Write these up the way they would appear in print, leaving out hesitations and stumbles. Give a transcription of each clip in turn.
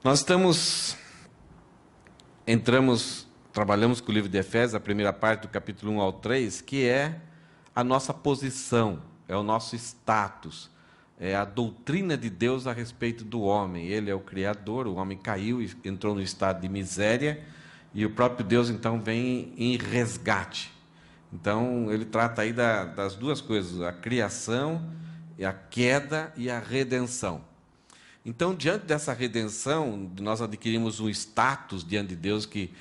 Nós trabalhamos com o livro de Efésios, a primeira parte do capítulo 1 ao 3, que é a nossa posição, é o nosso status, é a doutrina de Deus a respeito do homem. Ele é o Criador, o homem caiu e entrou no estado de miséria, e o próprio Deus então vem em resgate. Então ele trata aí das duas coisas, a criação, a queda e a redenção. Então, diante dessa redenção, nós adquirimos um status diante de Deus, que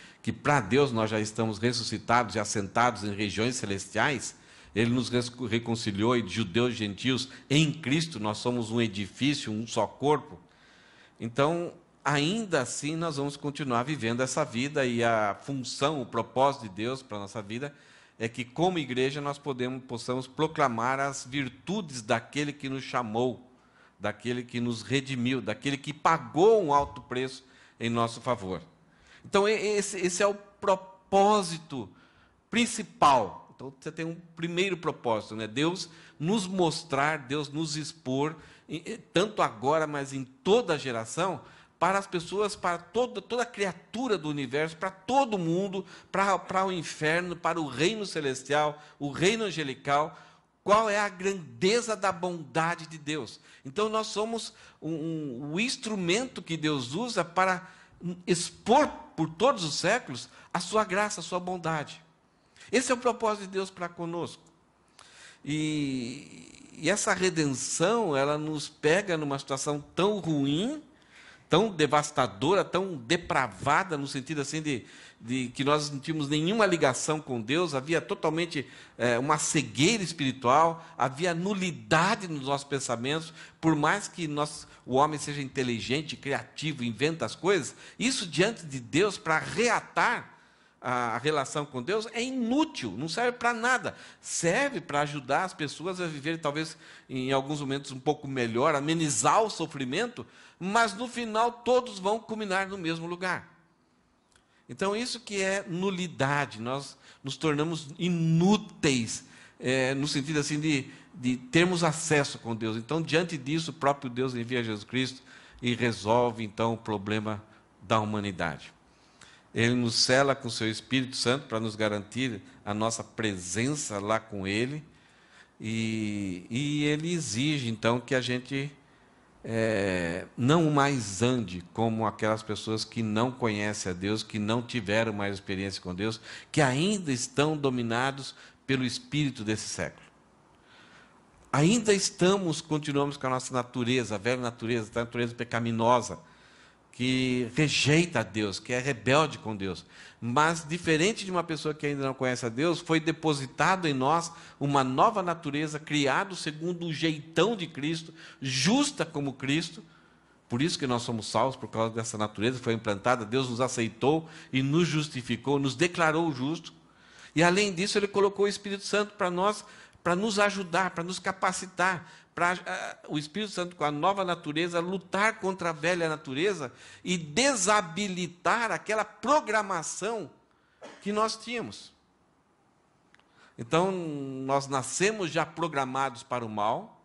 para Deus nós já estamos ressuscitados e assentados em regiões celestiais. Ele nos reconciliou, e judeus e gentios, em Cristo, nós somos um edifício, um só corpo. Então, ainda assim, nós vamos continuar vivendo essa vida, e a função, o propósito de Deus para a nossa vida, é que, como igreja, nós possamos proclamar as virtudes daquele que nos chamou, daquele que nos redimiu, daquele que pagou um alto preço em nosso favor. Então, esse é o propósito principal. Então, você tem um primeiro propósito, né? Deus nos mostrar, Deus nos expor, tanto agora, mas em toda a geração, para as pessoas, para toda criatura do universo, para todo mundo, para o inferno, para o reino celestial, o reino angelical. Qual é a grandeza da bondade de Deus? Então, nós somos o instrumento que Deus usa para expor por todos os séculos a sua graça, a sua bondade. Esse é o propósito de Deus para conosco. E essa redenção, ela nos pega numa situação tão ruim, tão devastadora, tão depravada, no sentido assim de que nós não tínhamos nenhuma ligação com Deus, havia totalmente uma cegueira espiritual, havia nulidade nos nossos pensamentos, por mais que o homem seja inteligente, criativo, inventa as coisas, isso diante de Deus, para reatar a relação com Deus, é inútil, não serve para nada. Serve para ajudar as pessoas a viverem, talvez, em alguns momentos um pouco melhor, amenizar o sofrimento, mas no final todos vão culminar no mesmo lugar. Então, isso que é nulidade, nós nos tornamos inúteis, no sentido assim de termos acesso com Deus. Então, diante disso, o próprio Deus envia Jesus Cristo e resolve, então, o problema da humanidade. Ele nos sela com o seu Espírito Santo para nos garantir a nossa presença lá com Ele, e Ele exige, então, que a gente não mais ande como aquelas pessoas que não conhecem a Deus, que não tiveram mais experiência com Deus, que ainda estão dominados pelo espírito desse século. Ainda continuamos com a nossa natureza, a velha natureza, a natureza pecaminosa, que rejeita a Deus, que é rebelde com Deus. Mas, diferente de uma pessoa que ainda não conhece a Deus, foi depositado em nós uma nova natureza, criado segundo o jeitão de Cristo, justa como Cristo. Por isso que nós somos salvos, por causa dessa natureza, foi implantada. Deus nos aceitou e nos justificou, nos declarou justo. E, além disso, Ele colocou o Espírito Santo para nós, para nos ajudar, para nos capacitar, para o Espírito Santo, com a nova natureza, lutar contra a velha natureza e desabilitar aquela programação que nós tínhamos. Então, nós nascemos já programados para o mal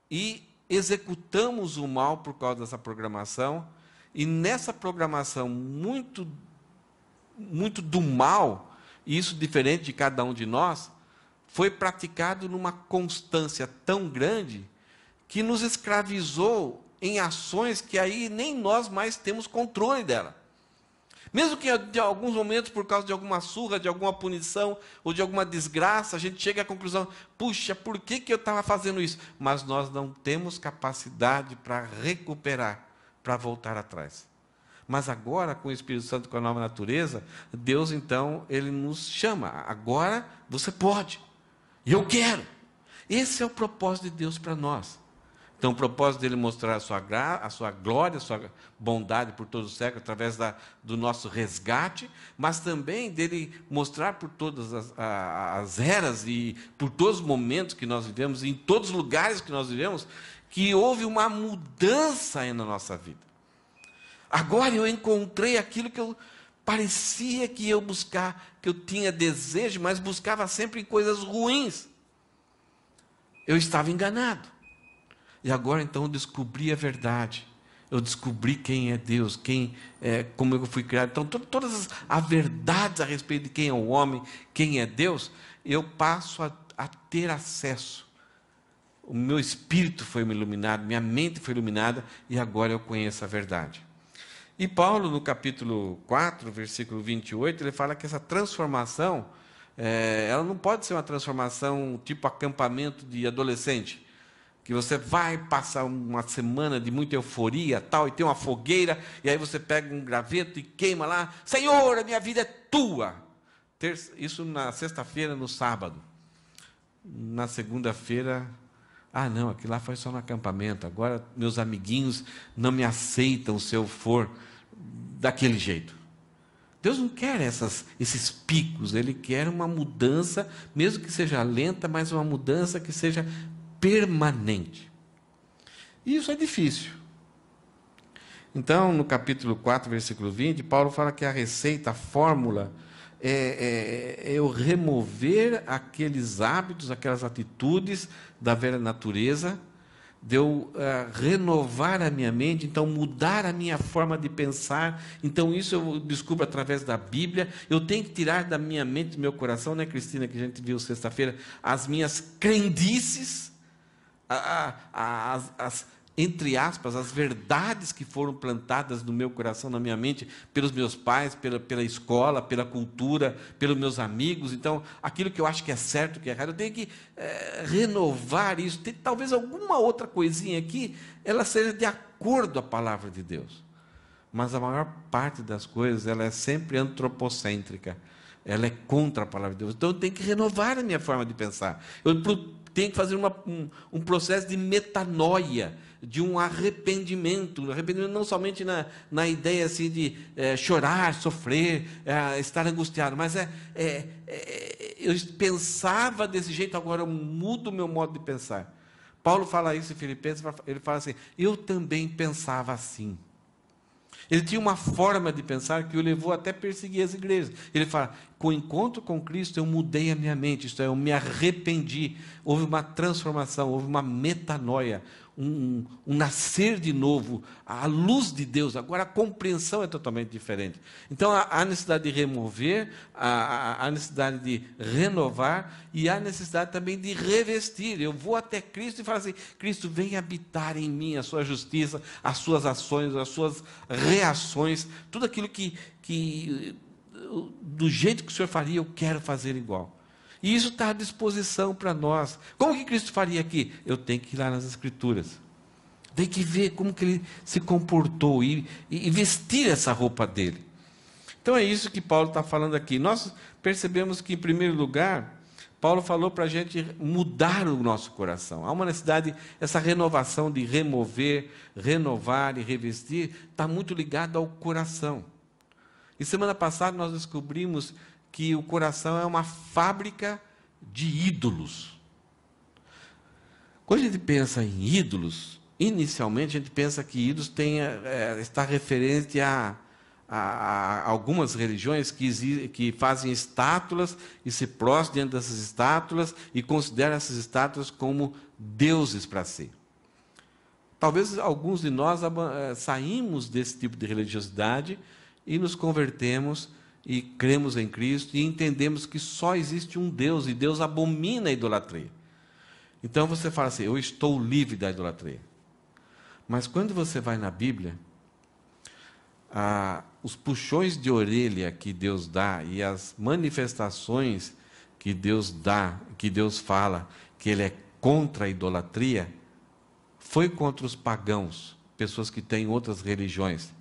e executamos o mal por causa dessa programação, e nessa programação muito do mal, e isso diferente de cada um de nós, foi praticado numa constância tão grande que nos escravizou em ações que aí nem nós mais temos controle dela. Mesmo que em alguns momentos, por causa de alguma surra, de alguma punição ou de alguma desgraça, a gente chega à conclusão, puxa, por que eu estava fazendo isso? Mas nós não temos capacidade para recuperar, para voltar atrás. Mas agora, com o Espírito Santo, com a nova natureza, Deus então, Ele nos chama. Agora você pode. E eu quero. Esse é o propósito de Deus para nós. Então, o propósito dele mostrar a sua glória, a sua bondade por todo o século, através do nosso resgate, mas também dele mostrar por todas as eras e por todos os momentos que nós vivemos, em todos os lugares que nós vivemos, que houve uma mudança aí na nossa vida. Agora eu encontrei aquilo que eu parecia que eu buscar, que eu tinha desejo, mas buscava sempre em coisas ruins. Eu estava enganado. E agora então eu descobri a verdade. eu descobri quem é Deus, como eu fui criado. Então, todas as verdades a respeito de quem é o homem, quem é Deus, eu passo a ter acesso. O meu espírito foi iluminado, minha mente foi iluminada, e agora eu conheço a verdade. E Paulo, no capítulo 4, versículo 28, ele fala que essa transformação, ela não pode ser uma transformação tipo acampamento de adolescente, que você vai passar uma semana de muita euforia, tal, e tem uma fogueira, e aí você pega um graveto e queima lá, Senhor, a minha vida é tua. Isso na sexta-feira, no sábado. Na segunda-feira, não, aquilo lá foi só no acampamento, agora meus amiguinhos não me aceitam se eu for daquele jeito. Deus não quer esses picos, Ele quer uma mudança, mesmo que seja lenta, mas uma mudança que seja permanente. E isso é difícil. Então, no capítulo 4, versículo 20, Paulo fala que a receita, a fórmula, é eu remover aqueles hábitos, aquelas atitudes da velha natureza, de eu renovar a minha mente, então mudar a minha forma de pensar. Então isso eu descubro através da Bíblia. Eu tenho que tirar da minha mente, do meu coração, né, Cristina, que a gente viu sexta-feira, as minhas crendices, entre aspas, as verdades que foram plantadas no meu coração, na minha mente, pelos meus pais, pela escola, pela cultura, pelos meus amigos. Então, aquilo que eu acho que é certo, que é errado, eu tenho que renovar isso. Talvez alguma outra coisinha aqui, ela seja de acordo à palavra de Deus. Mas a maior parte das coisas, ela é sempre antropocêntrica. Ela é contra a palavra de Deus. Então, eu tenho que renovar a minha forma de pensar. Eu tenho que fazer um processo de metanoia, de um arrependimento não somente na ideia assim, de chorar, sofrer, estar angustiado, mas eu pensava desse jeito, agora eu mudo o meu modo de pensar. Paulo fala isso em Filipenses, ele fala assim, eu também pensava assim. Ele tinha uma forma de pensar que o levou até a perseguir as igrejas. Ele fala, com o encontro com Cristo, eu mudei a minha mente, isto é, eu me arrependi, houve uma transformação, houve uma metanoia, um nascer de novo, a luz de Deus. Agora a compreensão é totalmente diferente. Então há necessidade de remover, há necessidade de renovar, e há necessidade também de revestir. Eu vou até Cristo e falo assim, Cristo, vem habitar em mim a sua justiça, as suas ações, as suas reações, tudo aquilo que do jeito que o Senhor faria, eu quero fazer igual. E isso está à disposição para nós. Como que Cristo faria aqui? Eu tenho que ir lá nas Escrituras. Tem que ver como que Ele se comportou e vestir essa roupa dele. Então é isso que Paulo está falando aqui. Nós percebemos que, em primeiro lugar, Paulo falou para a gente mudar o nosso coração. Há uma necessidade, essa renovação de remover, renovar e revestir, está muito ligado ao coração. E semana passada nós descobrimos que o coração é uma fábrica de ídolos. Quando a gente pensa em ídolos, inicialmente a gente pensa que ídolos está referente a algumas religiões que fazem estátuas e se prostram diante dessas estátuas e consideram essas estátuas como deuses para si. Talvez alguns de nós saímos desse tipo de religiosidade e nos convertemos e cremos em Cristo e entendemos que só existe um Deus e Deus abomina a idolatria. Então você fala assim, eu estou livre da idolatria. Mas quando você vai na Bíblia, os puxões de orelha que Deus dá e as manifestações que Deus dá, que Deus fala, que Ele é contra a idolatria, foi contra os pagãos, pessoas que têm outras religiões,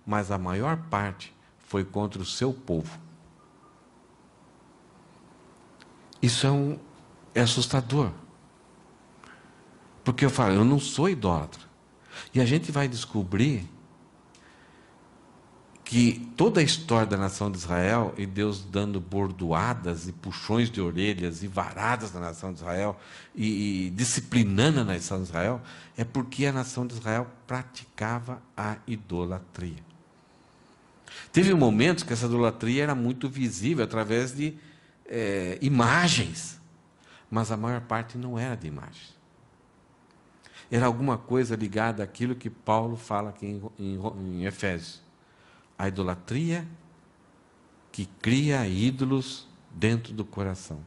mas a maior parte foi contra o seu povo. Isso é assustador. Porque eu falo, eu não sou idólatra. E a gente vai descobrir que toda a história da nação de Israel, e Deus dando bordoadas e puxões de orelhas e varadas na nação de Israel, e disciplinando a nação de Israel, é porque a nação de Israel praticava a idolatria. Teve momentos que essa idolatria era muito visível através de imagens, mas a maior parte não era de imagens. era alguma coisa ligada àquilo que Paulo fala aqui em Efésios. A idolatria que cria ídolos dentro do coração.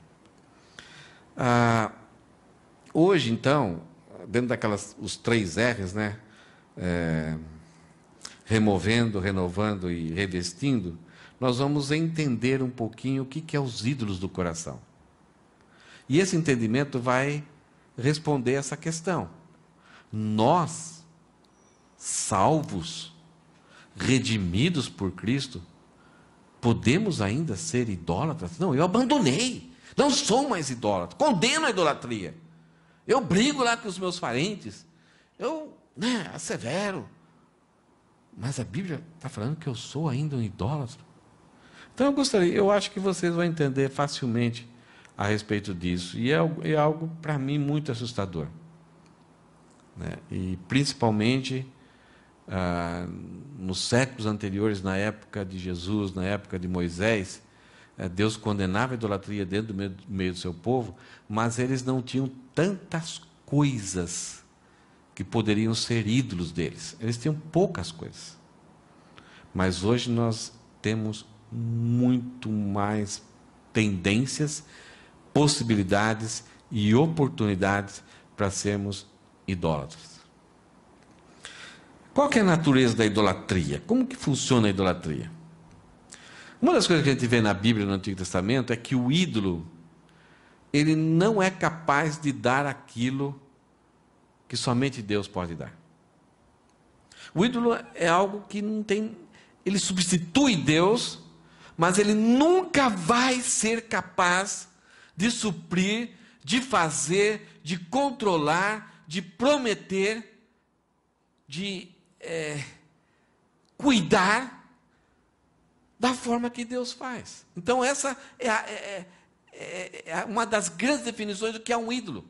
Hoje, então, dentro os 3 R's, né? Removendo, renovando e revestindo, nós vamos entender um pouquinho o que é os ídolos do coração. E esse entendimento vai responder essa questão. Nós, salvos, redimidos por Cristo, podemos ainda ser idólatras? Não, eu abandonei. Não sou mais idólatra. Condeno a idolatria. Eu brigo lá com os meus parentes. Eu assevero. Mas a Bíblia está falando que eu sou ainda um idólatra. Então eu acho que vocês vão entender facilmente a respeito disso. E é algo para mim, muito assustador. Né? E principalmente nos séculos anteriores, na época de Jesus, na época de Moisés, Deus condenava a idolatria dentro do meio do seu povo, mas eles não tinham tantas coisas que poderiam ser ídolos deles. Eles tinham poucas coisas. Mas hoje nós temos muito mais tendências, possibilidades e oportunidades para sermos idólatras. Qual que é a natureza da idolatria? Como que funciona a idolatria? Uma das coisas que a gente vê na Bíblia, no Antigo Testamento, é que o ídolo, ele não é capaz de dar aquilo que somente Deus pode dar. O ídolo é algo que não tem... Ele substitui Deus, mas ele nunca vai ser capaz de suprir, de fazer, de controlar, de prometer, de cuidar da forma que Deus faz. Então essa é uma das grandes definições do que é um ídolo.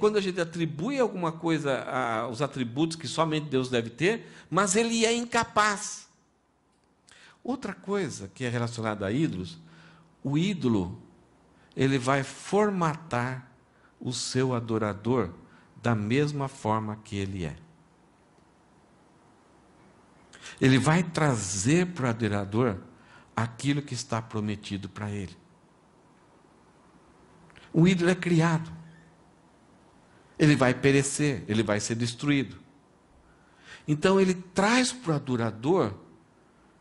Quando a gente atribui alguma coisa aos atributos que somente Deus deve ter, mas ele é incapaz. Outra coisa que é relacionada a ídolos, o ídolo, ele vai formatar o seu adorador da mesma forma que ele é. Ele vai trazer para o adorador aquilo que está prometido para ele. O ídolo é criado. Ele vai perecer, ele vai ser destruído. Então ele traz para o adorador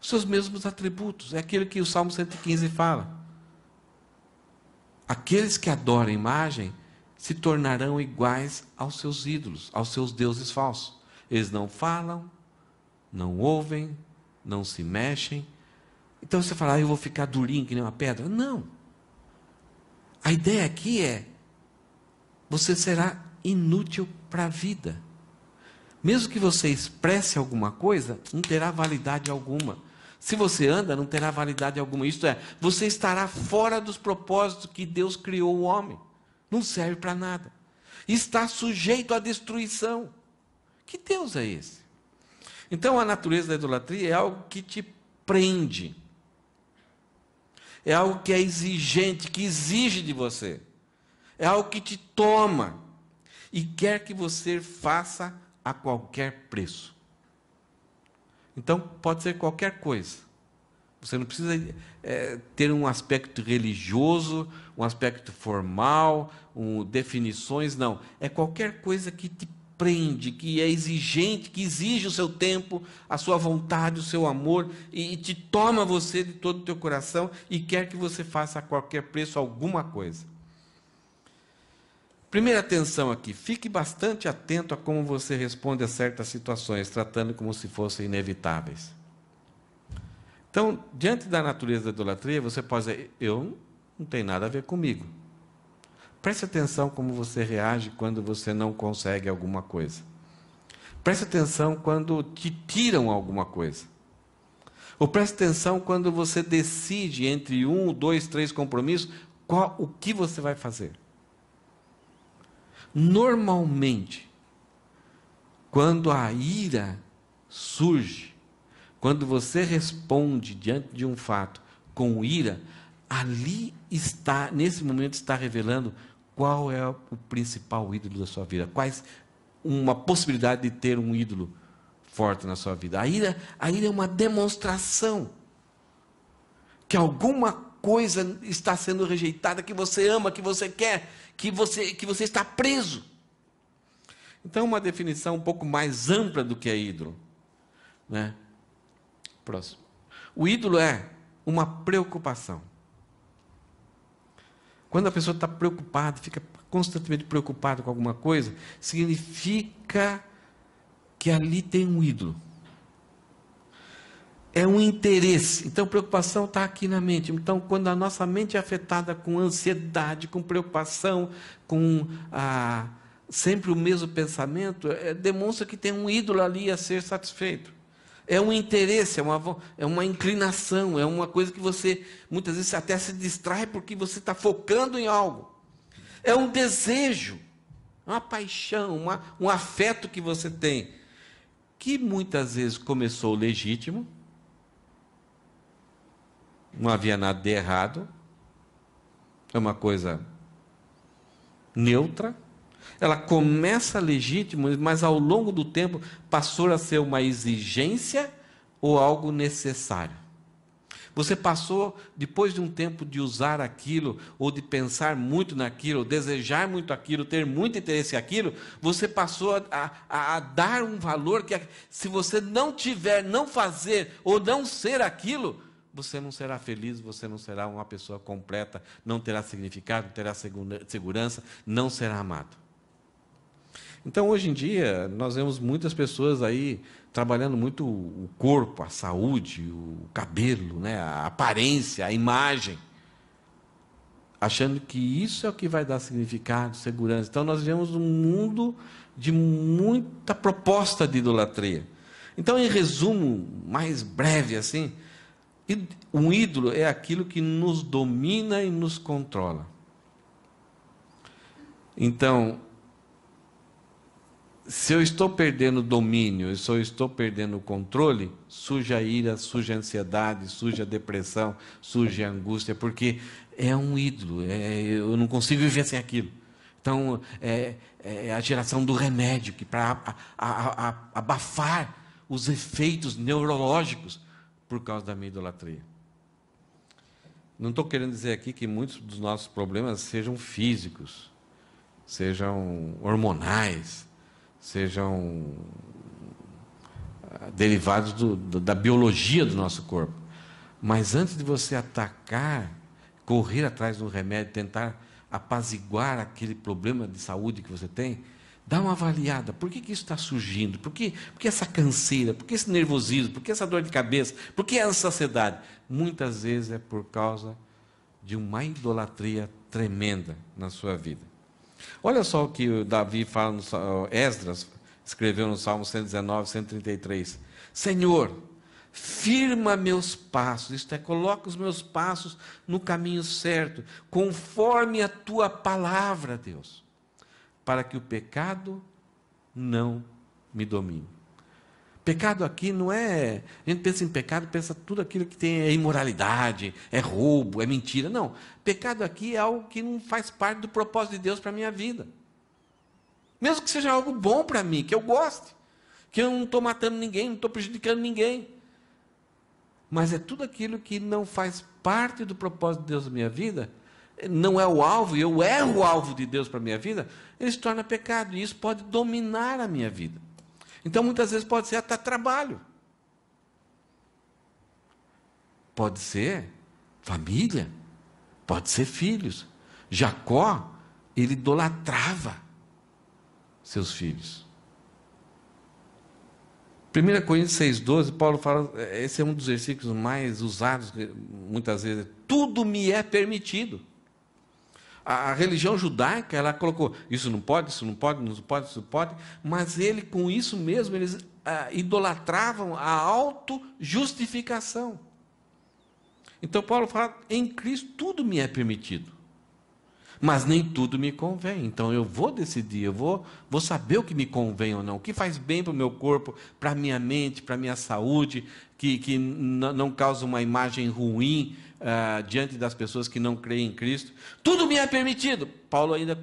os seus mesmos atributos. É aquilo que o Salmo 115 fala. Aqueles que adoram a imagem se tornarão iguais aos seus ídolos, aos seus deuses falsos. Eles não falam, não ouvem, não se mexem. Então você fala, eu vou ficar durinho que nem uma pedra. Não. A ideia aqui é, você será inútil para a vida. Mesmo que você expresse alguma coisa, não terá validade alguma. Se você anda, não terá validade alguma. Isto é, você estará fora dos propósitos que Deus criou o homem. Não serve para nada. Está sujeito à destruição. Que Deus é esse? Então, a natureza da idolatria é algo que te prende. É algo que é exigente, que exige de você. É algo que te toma. E quer que você faça a qualquer preço. Então, pode ser qualquer coisa. Você não precisa ter um aspecto religioso, um aspecto formal, definições, não. É qualquer coisa que te prende, que é exigente, que exige o seu tempo, a sua vontade, o seu amor, e te toma você de todo o teu coração e quer que você faça a qualquer preço alguma coisa. Primeira atenção aqui, fique bastante atento a como você responde a certas situações, tratando como se fossem inevitáveis. Então, diante da natureza da idolatria, você pode dizer, eu não tenho nada a ver comigo. Preste atenção como você reage quando você não consegue alguma coisa. Preste atenção quando te tiram alguma coisa. Ou preste atenção quando você decide entre 1, 2, 3 compromissos, o que você vai fazer. Normalmente, quando a ira surge, quando você responde diante de um fato com ira, ali está, nesse momento, está revelando qual é o principal ídolo da sua vida? Quais uma possibilidade de ter um ídolo forte na sua vida? A ira é uma demonstração que alguma coisa está sendo rejeitada, que você ama, que você quer, que você está preso. Então, uma definição um pouco mais ampla do que é ídolo, né? Próximo. O ídolo é uma preocupação. Quando a pessoa está preocupada, fica constantemente preocupada com alguma coisa, significa que ali tem um ídolo. É um interesse. Então, preocupação está aqui na mente. Então, quando a nossa mente é afetada com ansiedade, com preocupação, com sempre o mesmo pensamento, demonstra que tem um ídolo ali a ser satisfeito. É um interesse, é uma inclinação, é uma coisa que você, muitas vezes, até se distrai porque você está focando em algo. É um desejo, uma paixão, um afeto que você tem, que muitas vezes começou legítimo, não havia nada de errado, é uma coisa neutra. Ela começa legítima, mas ao longo do tempo passou a ser uma exigência ou algo necessário. Você passou, depois de um tempo de usar aquilo, ou de pensar muito naquilo, ou desejar muito aquilo, ter muito interesse naquilo, você passou a dar um valor que, se você não tiver, não fazer, ou não ser aquilo, você não será feliz, você não será uma pessoa completa, não terá significado, não terá segurança, não será amado. Então, hoje em dia, nós vemos muitas pessoas aí trabalhando muito o corpo, a saúde, o cabelo, né, a aparência, a imagem, achando que isso é o que vai dar significado, segurança. Então, nós vivemos um mundo de muita proposta de idolatria. Então, em resumo, mais breve assim, um ídolo é aquilo que nos domina e nos controla. Então, se eu estou perdendo o domínio, se eu estou perdendo o controle, surge a ira, surge a ansiedade, surge a depressão, surge a angústia, porque é um ídolo, eu não consigo viver sem aquilo. Então, é a geração do remédio, que para abafar os efeitos neurológicos por causa da minha idolatria. Não estou querendo dizer aqui que muitos dos nossos problemas sejam físicos, sejam hormonais, sejam derivados da biologia do nosso corpo. Mas antes de você atacar, correr atrás do remédio, tentar apaziguar aquele problema de saúde que você tem, dá uma avaliada. Por que isso está surgindo? Por que essa canseira? Por que esse nervosismo? Por que essa dor de cabeça? Por que essa ansiedade? Muitas vezes é por causa de uma idolatria tremenda na sua vida. Olha só o que o Davi fala, Esdras escreveu no Salmo 119, 133. Senhor, firma meus passos, isto é, coloca os meus passos no caminho certo, conforme a tua palavra, Deus, para que o pecado não me domine. Pecado aqui não é... A gente pensa em pecado, pensa tudo aquilo que tem imoralidade, é roubo, é mentira. Não. Pecado aqui é algo que não faz parte do propósito de Deus para a minha vida. Mesmo que seja algo bom para mim, que eu goste, que eu não estou matando ninguém, não estou prejudicando ninguém. Mas é tudo aquilo que não faz parte do propósito de Deus na minha vida, não é o alvo, e eu erro o alvo de Deus para a minha vida, ele se torna pecado, e isso pode dominar a minha vida. Então, muitas vezes pode ser até trabalho. Pode ser família. Pode ser filhos. Jacó, ele idolatrava seus filhos. 1 Coríntios 6,12, Paulo fala, esse é um dos versículos mais usados, muitas vezes, tudo me é permitido. A religião judaica, ela colocou, isso não pode, isso não pode, isso não pode, isso não pode, mas ele, com isso mesmo, eles idolatravam a autojustificação. Então, Paulo fala, em Cristo tudo me é permitido. Mas nem tudo me convém. Então eu vou decidir, eu vou saber o que me convém ou não, o que faz bem para o meu corpo, para a minha mente, para a minha saúde, que não causa uma imagem ruim diante das pessoas que não creem em Cristo. Tudo me é permitido. Paulo ainda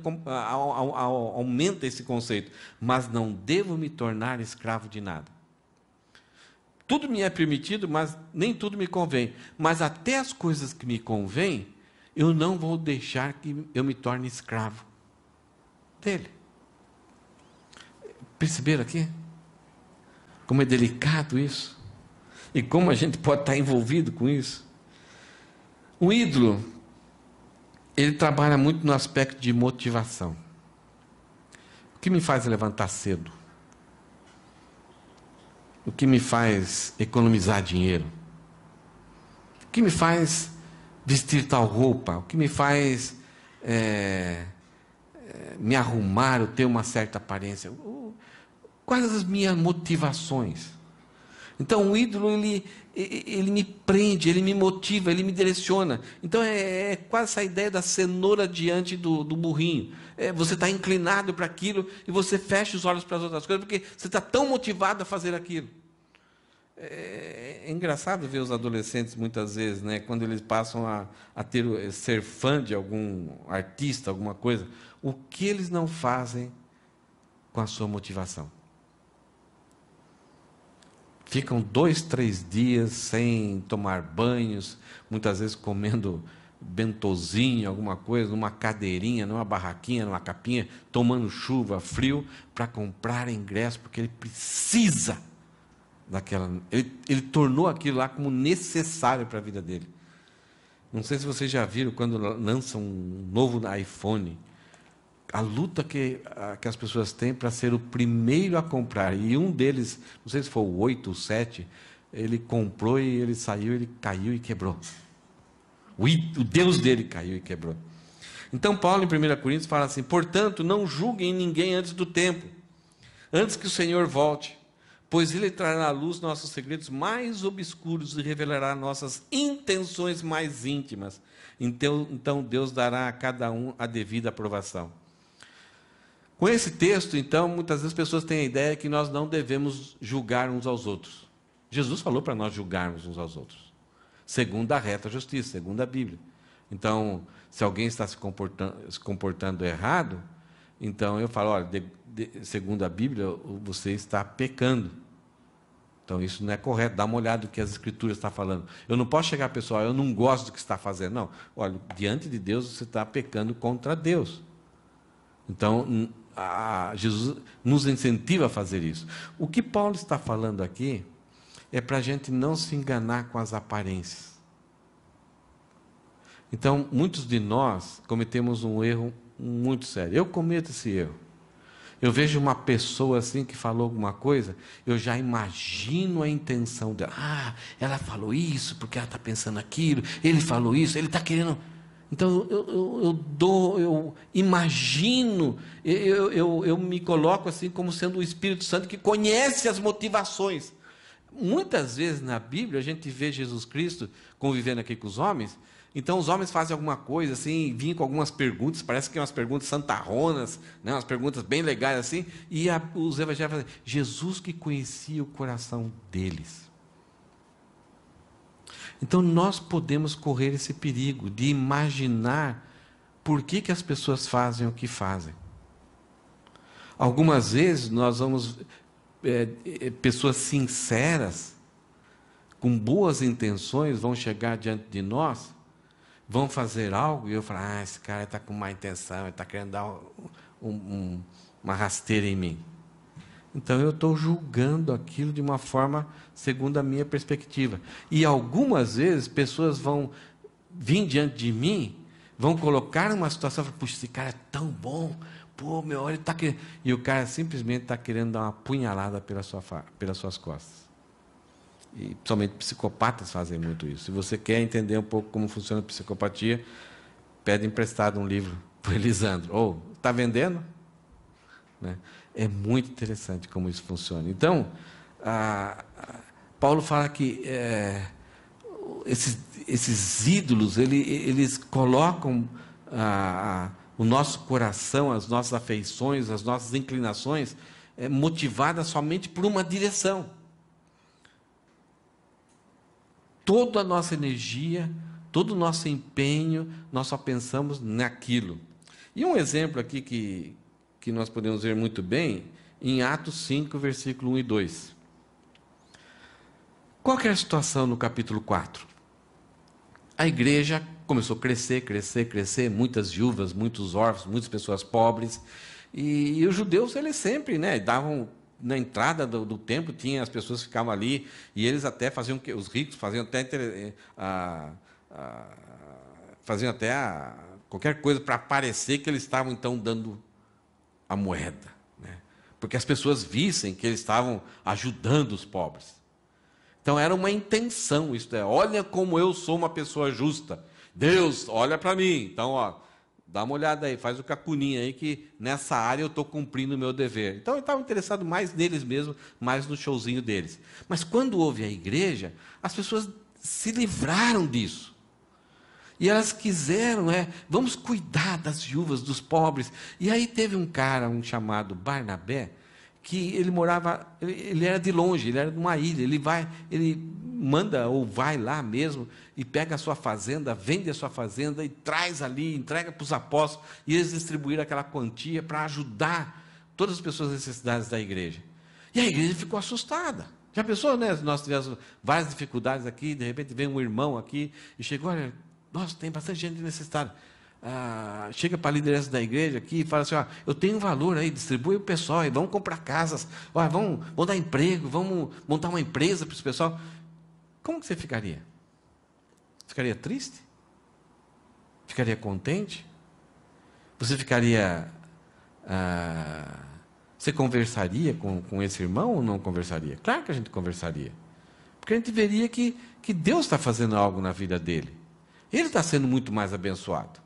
aumenta esse conceito. Mas não devo me tornar escravo de nada. Tudo me é permitido, mas nem tudo me convém. Mas até as coisas que me convêm, eu não vou deixar que eu me torne escravo dele. Perceberam aqui? Como é delicado isso? E como a gente pode estar envolvido com isso? O ídolo, ele trabalha muito no aspecto de motivação. O que me faz levantar cedo? O que me faz economizar dinheiro? O que me faz vestir tal roupa? O que me faz me arrumar ou ter uma certa aparência? Quais as minhas motivações? Então o ídolo, ele me prende, ele me motiva, ele me direciona. Então é quase essa ideia da cenoura diante do burrinho. Você está inclinado para aquilo e você fecha os olhos para as outras coisas, porque você está tão motivado a fazer aquilo. É engraçado ver os adolescentes muitas vezes, né, quando eles passam a ser fã de algum artista, alguma coisa, o que eles não fazem com a sua motivação? Ficam 2, 3 dias sem tomar banhos, muitas vezes comendo bentozinho, alguma coisa, numa cadeirinha, numa barraquinha, numa capinha, tomando chuva, frio, para comprar ingresso, porque ele precisa daquela. Ele tornou aquilo lá como necessário para a vida dele. Não sei se vocês já viram quando lançam um novo iPhone, a luta que as pessoas têm para ser o primeiro a comprar. E um deles, não sei se foi o 8 ou 7, ele comprou e ele saiu, ele caiu e quebrou. O Deus dele caiu e quebrou. Então Paulo, em 1 Coríntios, fala assim: portanto, não julguem ninguém antes do tempo, antes que o Senhor volte, pois Ele trará à luz nossos segredos mais obscuros e revelará nossas intenções mais íntimas. Então Deus dará a cada um a devida aprovação. Com esse texto, então, muitas vezes as pessoas têm a ideia que nós não devemos julgar uns aos outros. Jesus falou para nós julgarmos uns aos outros, segundo a reta justiça, segundo a Bíblia. Então, se alguém está se comportando errado, então eu falo, olha, segundo a Bíblia, você está pecando. Então, isso não é correto. Dá uma olhada no que as Escrituras estão falando. Eu não posso chegar a pessoa, eu não gosto do que você está fazendo. Não, olha, diante de Deus, você está pecando contra Deus. Então, Jesus nos incentiva a fazer isso. O que Paulo está falando aqui é para a gente não se enganar com as aparências. Então, muitos de nós cometemos um erro muito sério. Eu cometo esse erro. Eu vejo uma pessoa assim que falou alguma coisa, eu já imagino a intenção dela. Ah, ela falou isso porque ela está pensando aquilo, ele falou isso, ele está querendo... Então, eu imagino, eu me coloco assim como sendo o Espírito Santo que conhece as motivações. Muitas vezes na Bíblia a gente vê Jesus Cristo convivendo aqui com os homens, então os homens fazem alguma coisa assim, vinham com algumas perguntas, parece que umas perguntas santarronas, né, umas perguntas bem legais assim, e os evangelhos falam, Jesus que conhecia o coração deles. Então, nós podemos correr esse perigo de imaginar por que as pessoas fazem o que fazem. Algumas vezes, nós vamos... pessoas sinceras, com boas intenções, vão chegar diante de nós, vão fazer algo, e eu falo, esse cara está com má intenção, ele está querendo dar uma rasteira em mim. Então, eu estou julgando aquilo de uma forma segundo a minha perspectiva. E algumas vezes, pessoas vão vir diante de mim, vão colocar numa situação, puxa, esse cara é tão bom, pô, meu, ele está querendo... E o cara simplesmente está querendo dar uma punhalada pelas suas costas. E principalmente psicopatas fazem muito isso. Se você quer entender um pouco como funciona a psicopatia, pede emprestado um livro para o Elisandro. Está vendendo? Né? É muito interessante como isso funciona. Então, Paulo fala que esses ídolos, eles colocam o nosso coração, as nossas afeições, as nossas inclinações, motivadas somente por uma direção. Toda a nossa energia, todo o nosso empenho, nós só pensamos naquilo. E um exemplo aqui que nós podemos ver muito bem, em Atos 5, versículo 1 e 2. Qual que é a situação no capítulo 4? A igreja começou a crescer, muitas viúvas, muitos órfãos, muitas pessoas pobres, e os judeus, eles sempre, davam, na entrada do templo, tinha as pessoas que ficavam ali, e eles até faziam, os ricos faziam até qualquer coisa para parecer que eles estavam, então, dando a moeda, né? Porque as pessoas vissem que eles estavam ajudando os pobres. Então, era uma intenção, isto é, olha como eu sou uma pessoa justa. Deus, olha para mim. Então, dá uma olhada aí, faz o cacuninha aí, que nessa área eu estou cumprindo o meu dever. Então, ele estava interessado mais neles mesmos, mais no showzinho deles. Mas, quando houve a igreja, as pessoas se livraram disso. E elas quiseram, vamos cuidar das viúvas, dos pobres. E aí teve um cara, um chamado Barnabé, que ele morava, ele era de longe, ele era de uma ilha, ele manda ou vai lá mesmo e pega a sua fazenda, vende a sua fazenda e traz ali, entrega para os apóstolos, e eles distribuíram aquela quantia para ajudar todas as pessoas necessidades da igreja. E a igreja ficou assustada. Já pensou, né? Nós tivemos várias dificuldades aqui, de repente vem um irmão aqui e chegou, olha, nossa, tem bastante gente necessitada. Chega para a liderança da igreja aqui e fala assim, eu tenho um valor aí, distribui o pessoal, e vamos comprar casas, vamos dar emprego, vamos montar uma empresa para esse pessoal. Como que você ficaria? Ficaria triste? Ficaria contente? Você ficaria... você conversaria com esse irmão ou não conversaria? Claro que a gente conversaria. Porque a gente veria que Deus está fazendo algo na vida dele. Ele está sendo muito mais abençoado.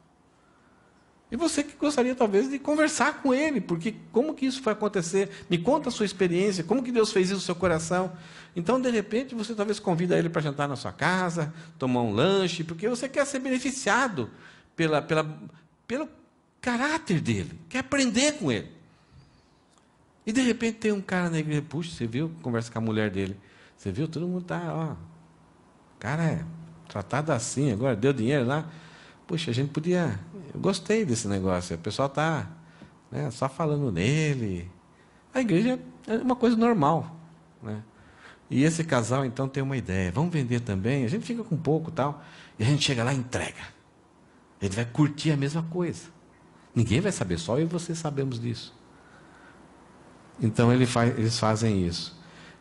E você que gostaria, talvez, de conversar com ele, porque como que isso foi acontecer? Me conta a sua experiência, como que Deus fez isso no seu coração? Então, de repente, você talvez convida ele para jantar na sua casa, tomar um lanche, porque você quer ser beneficiado pelo caráter dele, quer aprender com ele. E, de repente, tem um cara na igreja, puxa, você viu? Conversa com a mulher dele. Você viu? Todo mundo está, o cara é tratado assim, agora deu dinheiro lá. Puxa, a gente podia... Eu gostei desse negócio. O pessoal está só falando nele. A igreja é uma coisa normal, né? E esse casal, então, tem uma ideia. Vamos vender também? A gente fica com pouco e tal. E a gente chega lá e entrega. Ele vai curtir a mesma coisa. Ninguém vai saber, só eu e você sabemos disso. Então, eles fazem isso.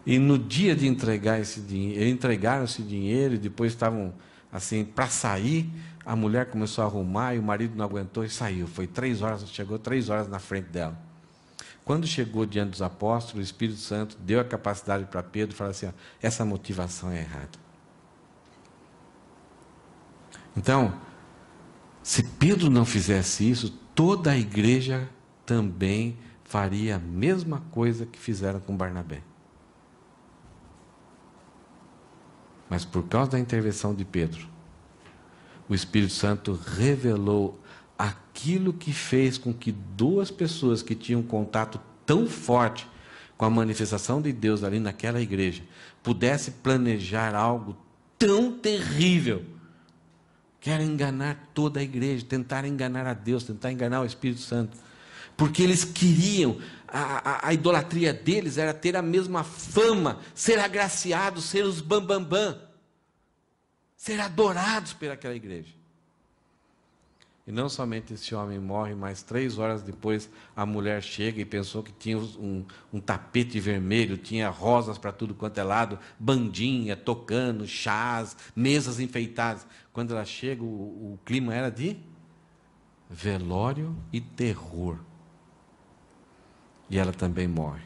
E no dia de entregar esse dinheiro, eles entregaram esse dinheiro e depois estavam, assim, para sair... A mulher começou a arrumar e o marido não aguentou e saiu. Foi 3 horas, chegou 3 horas na frente dela. Quando chegou diante dos apóstolos, o Espírito Santo deu a capacidade para Pedro e falou assim, essa motivação é errada. Então, se Pedro não fizesse isso, toda a igreja também faria a mesma coisa que fizeram com Barnabé. Mas por causa da intervenção de Pedro, o Espírito Santo revelou aquilo que fez com que 2 pessoas que tinham um contato tão forte com a manifestação de Deus ali naquela igreja, pudessem planejar algo tão terrível, que era enganar toda a igreja, tentar enganar a Deus, tentar enganar o Espírito Santo. Porque eles queriam, a idolatria deles era ter a mesma fama, ser agraciados, ser os bambambam. Ser adorados pelaquela igreja. E não somente esse homem morre, mas 3 horas depois a mulher chega e pensou que tinha um tapete vermelho, tinha rosas para tudo quanto é lado, bandinha, tocando, chás, mesas enfeitadas. Quando ela chega, o clima era de velório e terror. E ela também morre.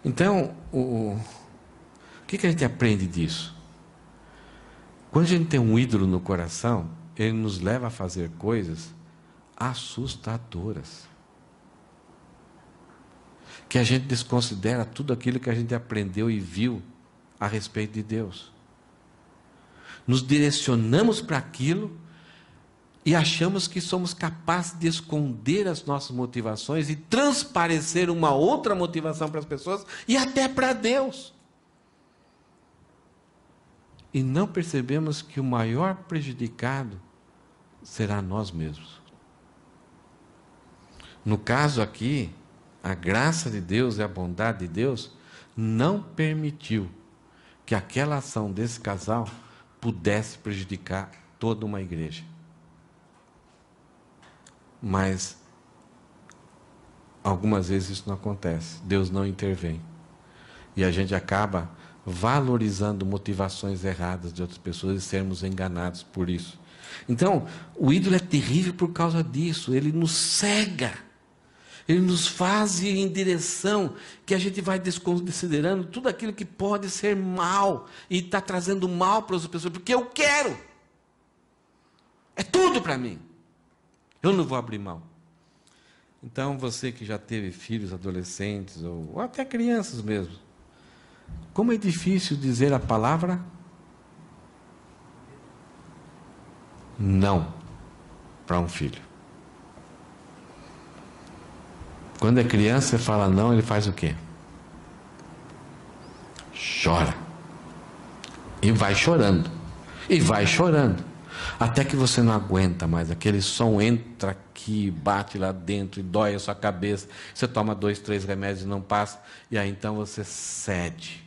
Então, o que a gente aprende disso? Quando a gente tem um ídolo no coração, ele nos leva a fazer coisas assustadoras. Que a gente desconsidera tudo aquilo que a gente aprendeu e viu a respeito de Deus. Nos direcionamos para aquilo e achamos que somos capazes de esconder as nossas motivações e transparecer uma outra motivação para as pessoas e até para Deus. E não percebemos que o maior prejudicado será nós mesmos. No caso aqui, a graça de Deus e a bondade de Deus não permitiu que aquela ação desse casal pudesse prejudicar toda uma igreja. Mas algumas vezes isso não acontece. Deus não intervém. E a gente acaba valorizando motivações erradas de outras pessoas e sermos enganados por isso. Então, o ídolo é terrível por causa disso. Ele nos cega. Ele nos faz ir em direção que a gente vai desconsiderando tudo aquilo que pode ser mal e está trazendo mal para as pessoas, porque eu quero. É tudo para mim. Eu não vou abrir mão. Então, você que já teve filhos, adolescentes, ou até crianças mesmo, como é difícil dizer a palavra não para um filho. Quando é criança, você fala não, ele faz o quê? Chora. E vai chorando. E vai chorando. Até que você não aguenta mais. Aquele som entra aqui, bate lá dentro e dói a sua cabeça. Você toma 2, 3 remédios e não passa. E aí então você cede.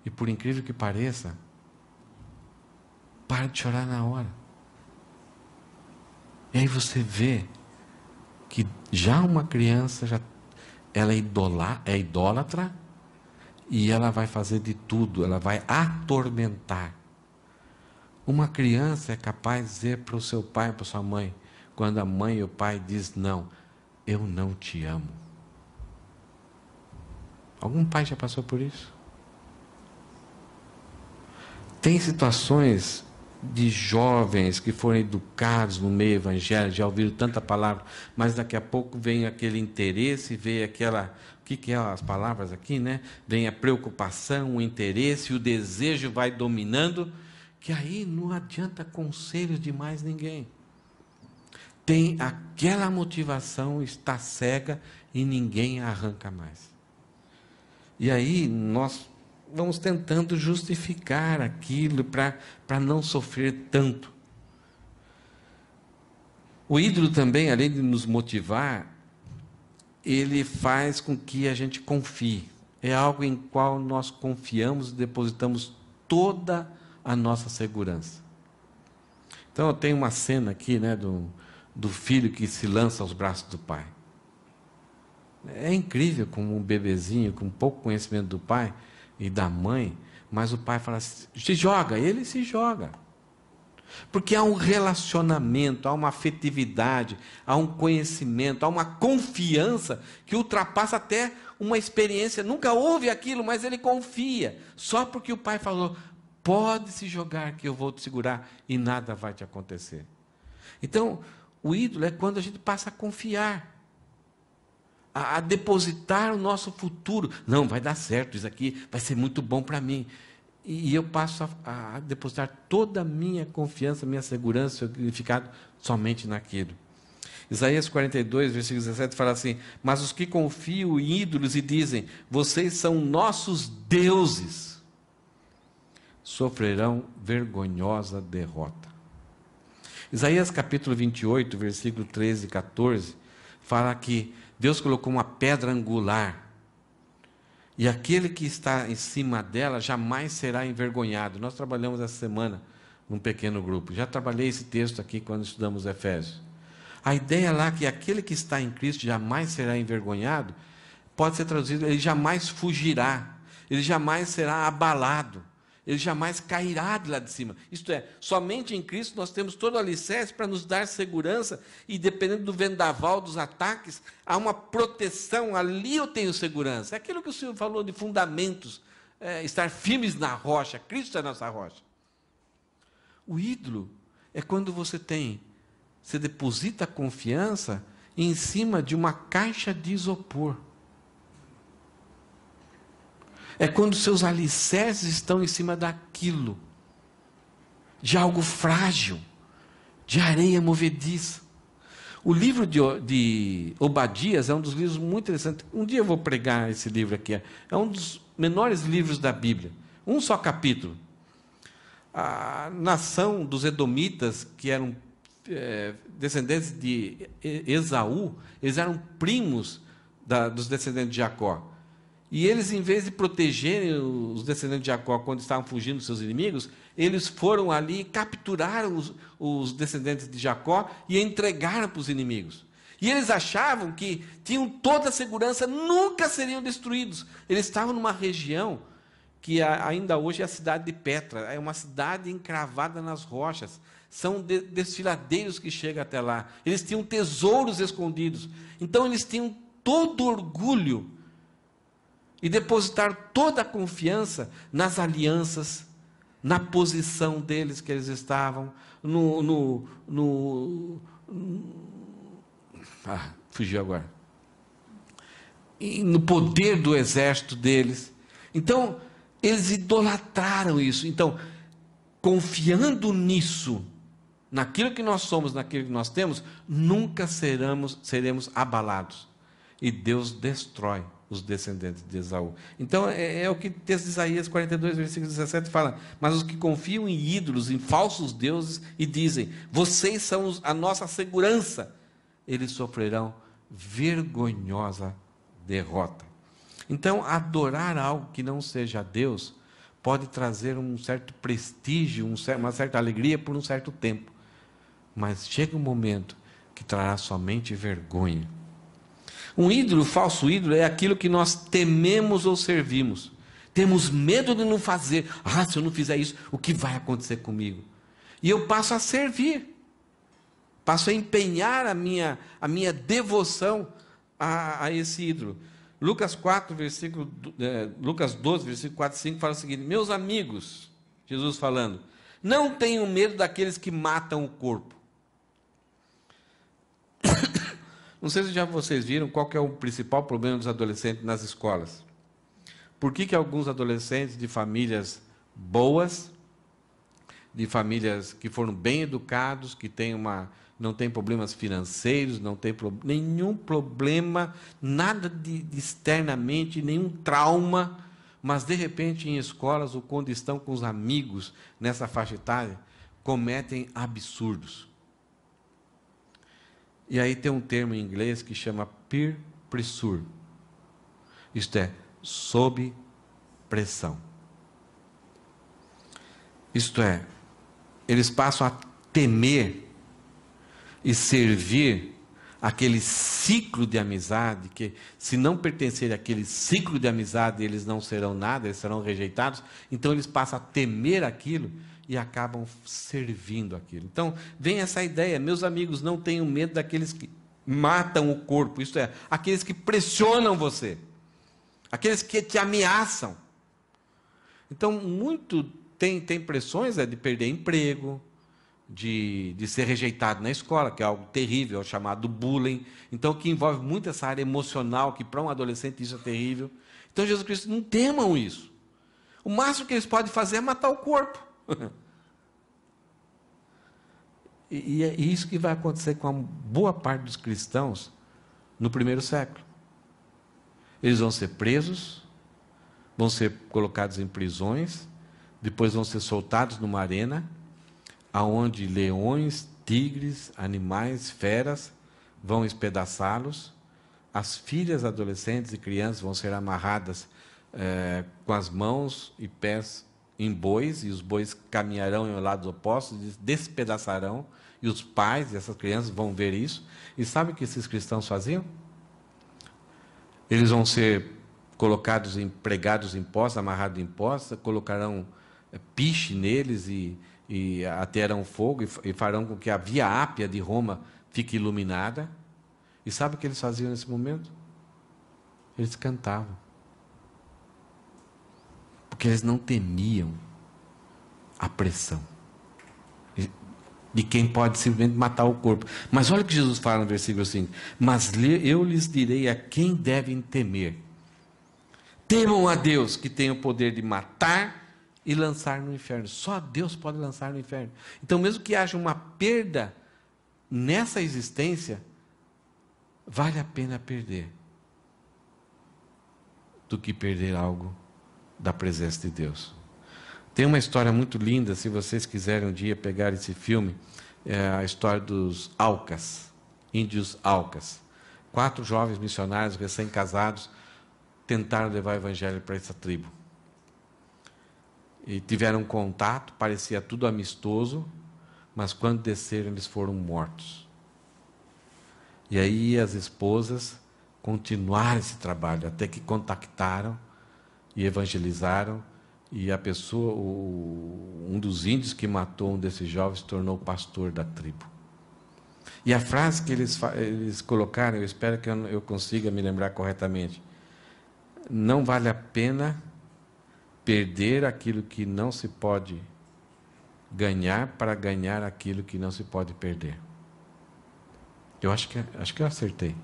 E por incrível que pareça, para de chorar na hora. E aí você vê que já uma criança, ela é idólatra, e ela vai fazer de tudo, ela vai atormentar. Uma criança é capaz de dizer para o seu pai, para a sua mãe, quando a mãe e o pai dizem não, eu não te amo. Algum pai já passou por isso? Tem situações de jovens que foram educados no meio evangélico, já ouviram tanta palavra, mas daqui a pouco vem aquele interesse, vem aquela, o que é as palavras aqui, né? Vem a preocupação, o interesse, o desejo vai dominando, que aí não adianta conselho de mais ninguém. Tem aquela motivação, está cega e ninguém arranca mais. E aí nós vamos tentando justificar aquilo para não sofrer tanto. O ídolo também, além de nos motivar, ele faz com que a gente confie. É algo em qual nós confiamos e depositamos toda a nossa segurança. Então eu tenho uma cena aqui, né, do filho que se lança aos braços do pai. É incrível como um bebezinho, com pouco conhecimento do pai e da mãe, mas o pai fala assim, se joga, ele se joga. Porque há um relacionamento, há uma afetividade, há um conhecimento, há uma confiança que ultrapassa até uma experiência. Nunca houve aquilo, mas ele confia. Só porque o pai falou, pode se jogar que eu vou te segurar e nada vai te acontecer. Então, o ídolo é quando a gente passa a confiar. A depositar o nosso futuro. Não, vai dar certo, isso aqui vai ser muito bom para mim. E eu passo a depositar toda a minha confiança, minha segurança, seu significado somente naquilo. Isaías 42, versículo 17, fala assim, mas os que confiam em ídolos e dizem, vocês são nossos deuses, sofrerão vergonhosa derrota. Isaías capítulo 28, versículo 13 e 14, fala que Deus colocou uma pedra angular, e aquele que está em cima dela jamais será envergonhado. Nós trabalhamos essa semana num pequeno grupo. Já trabalhei esse texto aqui quando estudamos Efésios. A ideia lá que aquele que está em Cristo jamais será envergonhado, pode ser traduzido, ele jamais fugirá, ele jamais será abalado, ele jamais cairá de lá de cima. Isto é, somente em Cristo nós temos todo o alicerce para nos dar segurança, e dependendo do vendaval, dos ataques, há uma proteção, ali eu tenho segurança. É aquilo que o Senhor falou de fundamentos, estar firmes na rocha, Cristo é a nossa rocha. O ídolo é quando você deposita a confiança em cima de uma caixa de isopor. É quando seus alicerces estão em cima daquilo, de algo frágil, de areia movediça. O livro de Obadias é um dos livros muito interessantes. Um dia eu vou pregar esse livro aqui. É um dos menores livros da Bíblia. Um só capítulo. A nação dos Edomitas, que eram descendentes de Esaú, eles eram primos dos descendentes de Jacó. E eles, em vez de protegerem os descendentes de Jacó quando estavam fugindo dos seus inimigos, eles foram ali e capturaram os descendentes de Jacó e entregaram para os inimigos. E eles achavam que tinham toda a segurança, nunca seriam destruídos. Eles estavam numa região que ainda hoje é a cidade de Petra, é uma cidade encravada nas rochas. São desfiladeiros que chegam até lá. Eles tinham tesouros escondidos. Então eles tinham todo orgulho e depositar toda a confiança nas alianças, na posição deles que eles estavam, fugiu agora. E no poder do exército deles. Então, eles idolatraram isso. Então, confiando nisso, naquilo que nós somos, naquilo que nós temos, nunca seremos abalados. E Deus destrói os descendentes de Esaú. Então, é o que o texto de Isaías 42, versículo 17 fala. Mas os que confiam em ídolos, em falsos deuses, e dizem, vocês são a nossa segurança, eles sofrerão vergonhosa derrota. Então, adorar algo que não seja Deus, pode trazer um certo prestígio, uma certa alegria por um certo tempo. Mas chega um momento que trará somente vergonha. Um ídolo, falso ídolo, é aquilo que nós tememos ou servimos. Temos medo de não fazer. Se eu não fizer isso, o que vai acontecer comigo? E eu passo a servir. Passo a empenhar a minha devoção a esse ídolo. Lucas 12, versículo 4 e 5 fala o seguinte: meus amigos, Jesus falando, não tenham medo daqueles que matam o corpo. Não sei se já vocês viram qual que é o principal problema dos adolescentes nas escolas. Por que alguns adolescentes de famílias boas, de famílias que foram bem educados, que não têm problemas financeiros, não tem nenhum problema, nada de externamente, nenhum trauma, mas de repente em escolas, ou quando estão com os amigos nessa faixa etária, cometem absurdos. E aí tem um termo em inglês que chama peer pressure. Isto é, sob pressão. Isto é, eles passam a temer e servir aquele ciclo de amizade, que se não pertencerem àquele ciclo de amizade, eles não serão nada, eles serão rejeitados. Então eles passam a temer aquilo e acabam servindo aquilo. Então, vem essa ideia, meus amigos, não tenham medo daqueles que matam o corpo, isto é, aqueles que pressionam você, aqueles que te ameaçam. Então, muito tem pressões de perder emprego, de ser rejeitado na escola, que é algo terrível, é o chamado bullying. Então, que envolve muito essa área emocional, que para um adolescente isso é terrível. Então, Jesus Cristo, não temam isso. O máximo que eles podem fazer é matar o corpo. E é isso que vai acontecer com a boa parte dos cristãos no primeiro século. Eles vão ser presos, vão ser colocados em prisões, depois vão ser soltados numa arena, aonde leões, tigres, animais, feras vão espedaçá-los. As filhas adolescentes e crianças vão ser amarradas com as mãos e pés em bois, e os bois caminharão em lados opostos, despedaçarão, e os pais dessas crianças vão ver isso. E sabe o que esses cristãos faziam? Eles vão ser pregados em postas, amarrados em postas, colocarão piche neles e atearão fogo e farão com que a Via Ápia de Roma fique iluminada. E sabe o que eles faziam nesse momento? Eles cantavam. Porque eles não temiam a pressão de quem pode simplesmente matar o corpo. Mas olha o que Jesus fala no versículo 5. Mas eu lhes direi a quem devem temer. Temam a Deus, que tem o poder de matar e lançar no inferno. Só Deus pode lançar no inferno. Então, mesmo que haja uma perda nessa existência, vale a pena perder do que perder algo da presença de Deus. Tem uma história muito linda, se vocês quiserem um dia pegar esse filme, é a história dos Aucas, índios Aucas. 4 jovens missionários recém-casados tentaram levar o evangelho para essa tribo. E tiveram contato, parecia tudo amistoso, mas quando desceram eles foram mortos. E aí as esposas continuaram esse trabalho, até que contactaram e evangelizaram, e a pessoa, um dos índios que matou um desses jovens, se tornou pastor da tribo. E a frase que eles colocaram, eu espero que eu consiga me lembrar corretamente: não vale a pena perder aquilo que não se pode ganhar para ganhar aquilo que não se pode perder. Eu acho que eu acertei,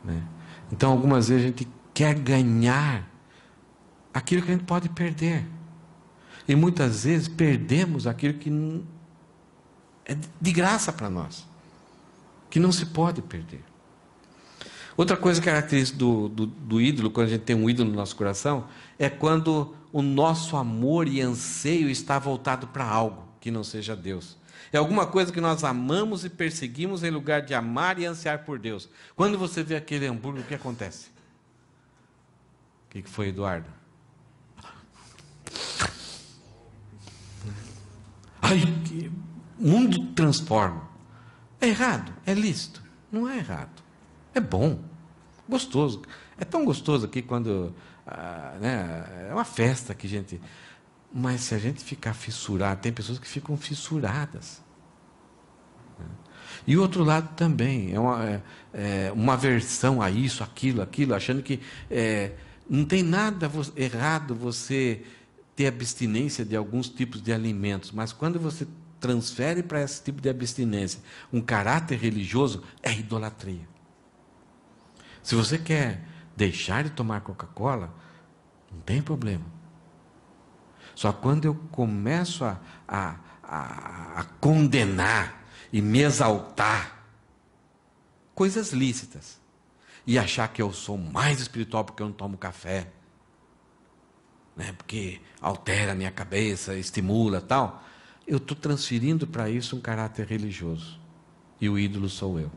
né? Então, algumas vezes a gente quer ganhar aquilo que a gente pode perder. E muitas vezes perdemos aquilo que é de graça para nós, que não se pode perder. Outra coisa característica do ídolo, quando a gente tem um ídolo no nosso coração, é quando o nosso amor e anseio está voltado para algo que não seja Deus. É alguma coisa que nós amamos e perseguimos em lugar de amar e ansiar por Deus. Quando você vê aquele hambúrguer, o que acontece? O que foi, Eduardo? Ai, que mundo transforma. É errado? É lícito? Não é errado. É bom, gostoso. É tão gostoso aqui quando né, é uma festa que a gente... Mas se a gente ficar fissurado, tem pessoas que ficam fissuradas. E o outro lado também, é uma aversão a isso, aquilo, achando que não tem nada errado você ter abstinência de alguns tipos de alimentos, mas quando você transfere para esse tipo de abstinência um caráter religioso, é idolatria. Se você quer deixar de tomar Coca-Cola, não tem problema. Só quando eu começo a condenar e me exaltar coisas lícitas e achar que eu sou mais espiritual porque eu não tomo café, né, porque altera a minha cabeça, estimula tal, eu estou transferindo para isso um caráter religioso. E o ídolo sou eu.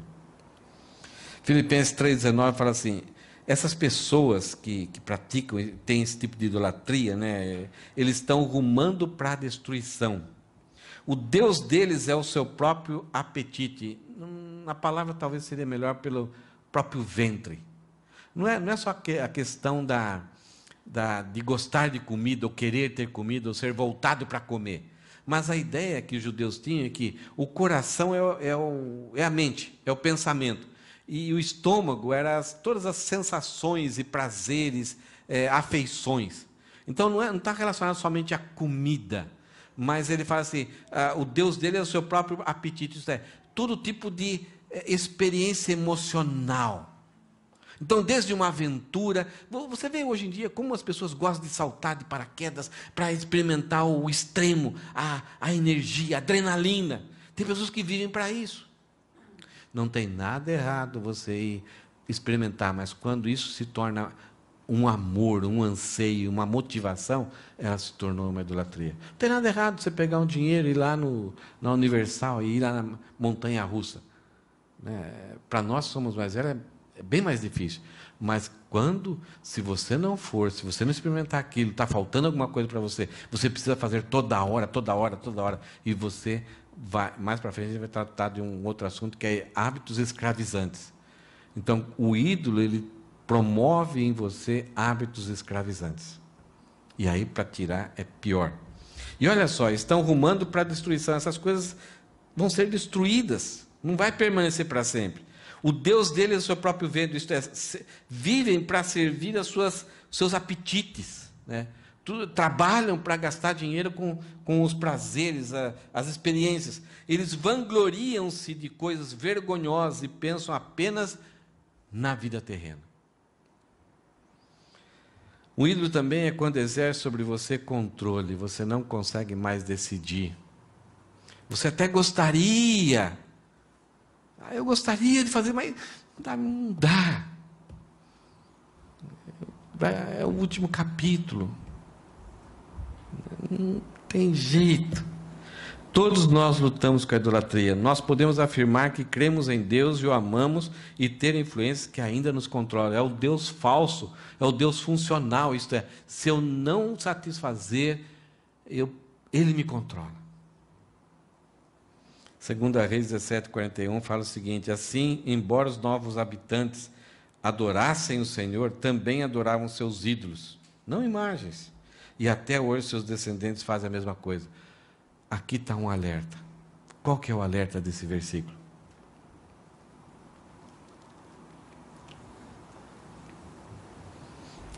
Filipenses 3,19 fala assim: essas pessoas que praticam, têm esse tipo de idolatria, né, eles estão rumando para a destruição. O Deus deles é o seu próprio apetite. A palavra talvez seria melhor pelo próprio ventre. Não é só a questão de gostar de comida, ou querer ter comida, ou ser voltado para comer. Mas a ideia que os judeus tinham é que o coração é a mente, é o pensamento. E o estômago eram todas as sensações e prazeres, afeições. Então não está relacionado somente à comida, mas ele fala assim, o Deus dele é o seu próprio apetite, isto é, todo tipo de experiência emocional. Então, desde uma aventura, você vê hoje em dia como as pessoas gostam de saltar de paraquedas para experimentar o extremo, a energia, a adrenalina. Tem pessoas que vivem para isso. Não tem nada errado você ir experimentar, mas quando isso se torna um amor, um anseio, uma motivação, ela se tornou uma idolatria. Não tem nada errado você pegar um dinheiro e ir lá na Universal, e ir lá na montanha-russa. Né? Para nós que somos mais velhos, é bem mais difícil. Mas se você não for, se você não experimentar aquilo, está faltando alguma coisa para você, você precisa fazer toda hora, e você vai, mais para frente a gente vai tratar de um outro assunto, que é hábitos escravizantes. Então, o ídolo, ele promove em você hábitos escravizantes. E aí, para tirar, é pior. E olha só, estão rumando para a destruição. Essas coisas vão ser destruídas, não vai permanecer para sempre. O Deus dele é o seu próprio ventre, isto é, vivem para servir seus apetites, né? Trabalham para gastar dinheiro com os prazeres, as experiências. Eles vangloriam-se de coisas vergonhosas e pensam apenas na vida terrena. Um ídolo também é quando exerce sobre você controle, você não consegue mais decidir. Você até gostaria, eu gostaria de fazer, mas não dá. É o último capítulo. Não tem jeito. Todos nós lutamos com a idolatria. Nós podemos afirmar que cremos em Deus e o amamos e ter influências que ainda nos controlam. É o Deus falso, é o Deus funcional. Isto é, se eu não satisfazer, Ele me controla. 2 Reis 17:41 fala o seguinte: assim, embora os novos habitantes adorassem o Senhor, também adoravam seus ídolos, não imagens. E até hoje seus descendentes fazem a mesma coisa. Aqui está um alerta. Qual que é o alerta desse versículo?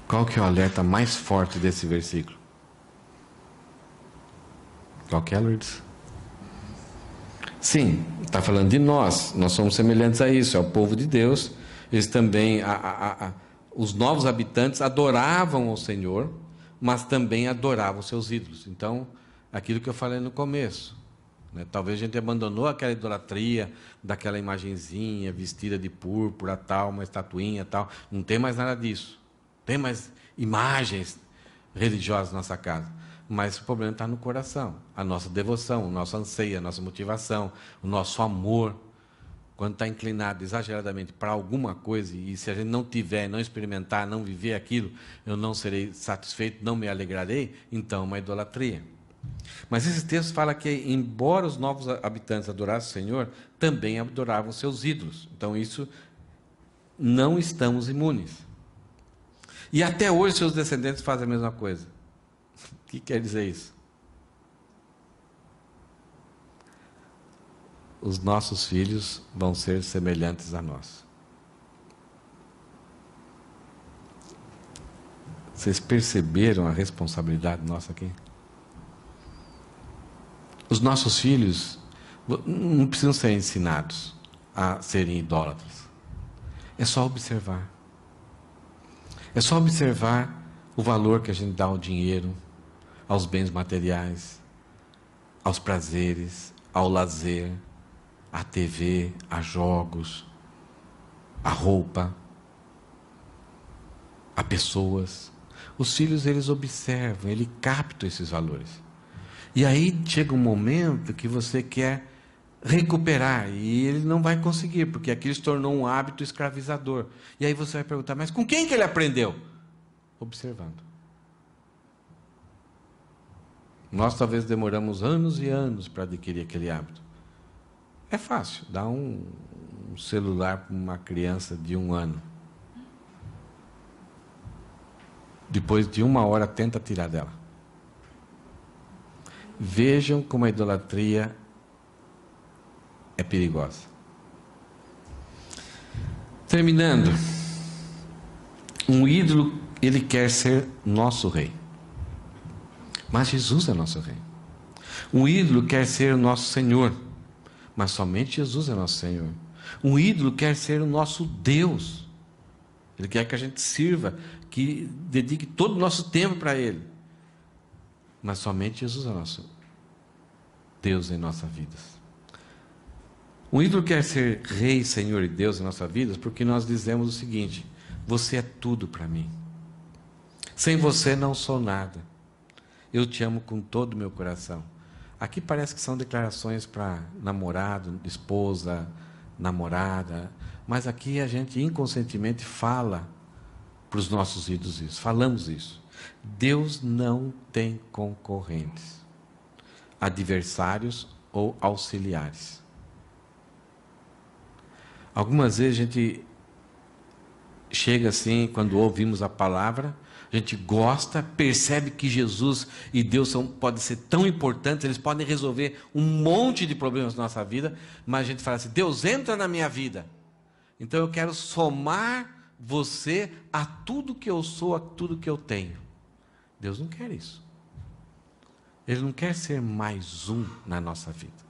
Qual que é o alerta mais forte desse versículo? Qual que é, Lourdes? Sim, está falando de nós. Nós somos semelhantes a isso, é o povo de Deus. Eles também, os novos habitantes adoravam o Senhor, mas também adoravam seus ídolos. Então, aquilo que eu falei no começo, né? Talvez a gente abandonou aquela idolatria daquela imagenzinha vestida de púrpura, tal, uma estatuinha, tal. Não tem mais nada disso. Tem mais imagens religiosas na nossa casa. Mas o problema está no coração. A nossa devoção, o nosso anseio, a nossa motivação, o nosso amor. Quando está inclinado exageradamente para alguma coisa, e se a gente não tiver, não experimentar, não viver aquilo, eu não serei satisfeito, não me alegrarei, então é uma idolatria. Mas esse texto fala que, embora os novos habitantes adorassem o Senhor, também adoravam seus ídolos. Então, isso, não estamos imunes. E até hoje, seus descendentes fazem a mesma coisa. O que quer dizer isso? Os nossos filhos vão ser semelhantes a nós. Vocês perceberam a responsabilidade nossa aqui? Os nossos filhos não precisam ser ensinados a serem idólatras. É só observar. É só observar o valor que a gente dá ao dinheiro, aos bens materiais, aos prazeres, ao lazer, à TV, a jogos, a roupa, a pessoas. Os filhos, eles observam, eles captam esses valores. E aí chega um momento que você quer recuperar, e ele não vai conseguir, porque aquilo se tornou um hábito escravizador. E aí você vai perguntar, mas com quem que ele aprendeu? Observando. Nós talvez demoramos anos e anos para adquirir aquele hábito. É fácil, dá um celular para uma criança de 1 ano. Depois de 1 hora, tenta tirar dela. Vejam como a idolatria é perigosa. Terminando, um ídolo, ele quer ser nosso rei. Mas Jesus é nosso rei. Um ídolo quer ser o nosso Senhor. Mas somente Jesus é nosso Senhor. Um ídolo quer ser o nosso Deus. Ele quer que a gente sirva, que dedique todo o nosso tempo para Ele. Mas somente Jesus é nosso Deus em nossas vidas. Um ídolo quer ser Rei, Senhor e Deus em nossas vidas, porque nós dizemos o seguinte: você é tudo para mim. Sem você não sou nada. Eu te amo com todo o meu coração. Aqui parece que são declarações para namorado, esposa, namorada, mas aqui a gente inconscientemente fala para os nossos ídolos isso, falamos isso. Deus não tem concorrentes, adversários ou auxiliares. Algumas vezes a gente chega assim, quando ouvimos a palavra, a gente gosta, percebe que Jesus e Deus podem ser tão importantes, eles podem resolver um monte de problemas na nossa vida, mas a gente fala assim: Deus, entra na minha vida. Então eu quero somar você a tudo que eu sou, a tudo que eu tenho. Deus não quer isso. Ele não quer ser mais um na nossa vida.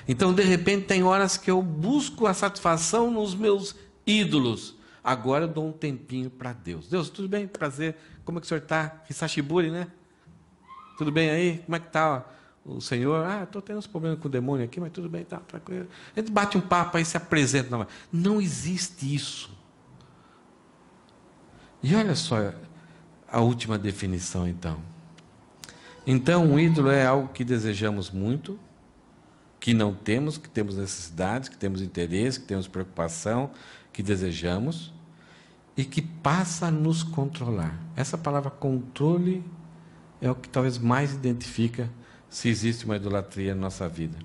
Então, de repente, tem horas que eu busco a satisfação nos meus ídolos. agora eu dou um tempinho para Deus. Deus, tudo bem? Prazer. Como é que o senhor está? Hisashiburi, né? Tudo bem aí? Como é que está o senhor? Estou tendo uns problemas com o demônio aqui, mas tudo bem, tá tranquilo. A gente bate um papo aí, se apresenta. Não existe isso. E olha só a última definição, então. Então, um ídolo é algo que desejamos muito, que não temos, que temos necessidades, que temos interesse, que temos preocupação, que desejamos, e que passa a nos controlar. Essa palavra controle é o que talvez mais identifica se existe uma idolatria na nossa vida.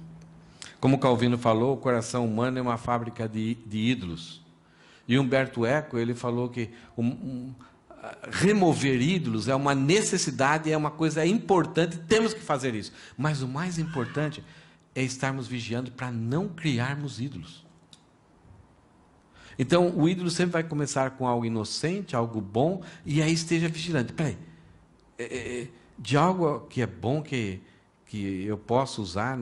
Como Calvino falou, o coração humano é uma fábrica de ídolos. E Humberto Eco, ele falou que remover ídolos é uma necessidade, é uma coisa importante, temos que fazer isso. Mas o mais importante é estarmos vigiando para não criarmos ídolos. Então, o ídolo sempre vai começar com algo inocente, algo bom, e aí esteja vigilante. Espera aí, de algo que é bom, que eu posso usar,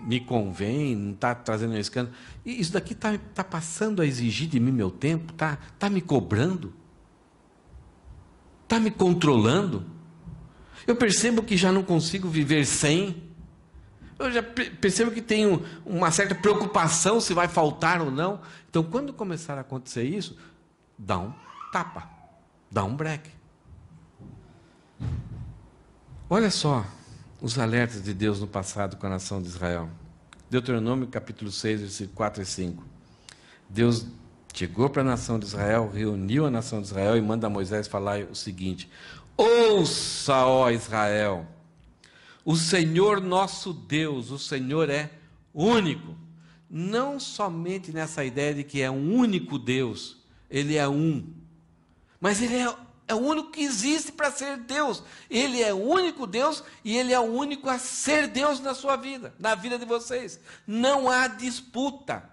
me convém, não está trazendo um escândalo. E isso daqui está passando a exigir de mim meu tempo, está me cobrando, está me controlando. Eu percebo que já não consigo viver sem. Eu já percebo que tenho uma certa preocupação se vai faltar ou não. Então, quando começar a acontecer isso, dá um tapa, dá um break. Olha só os alertas de Deus no passado com a nação de Israel. Deuteronômio capítulo 6, versículos 4 e 5. Deus chegou para a nação de Israel, reuniu a nação de Israel e manda a Moisés falar o seguinte: ouça, ó Israel, o Senhor nosso Deus, o Senhor é único. Não somente nessa ideia de que é um único Deus, Ele é um, mas Ele é o único que existe para ser Deus. Ele é o único Deus e Ele é o único a ser Deus na sua vida, na vida de vocês. Não há disputa.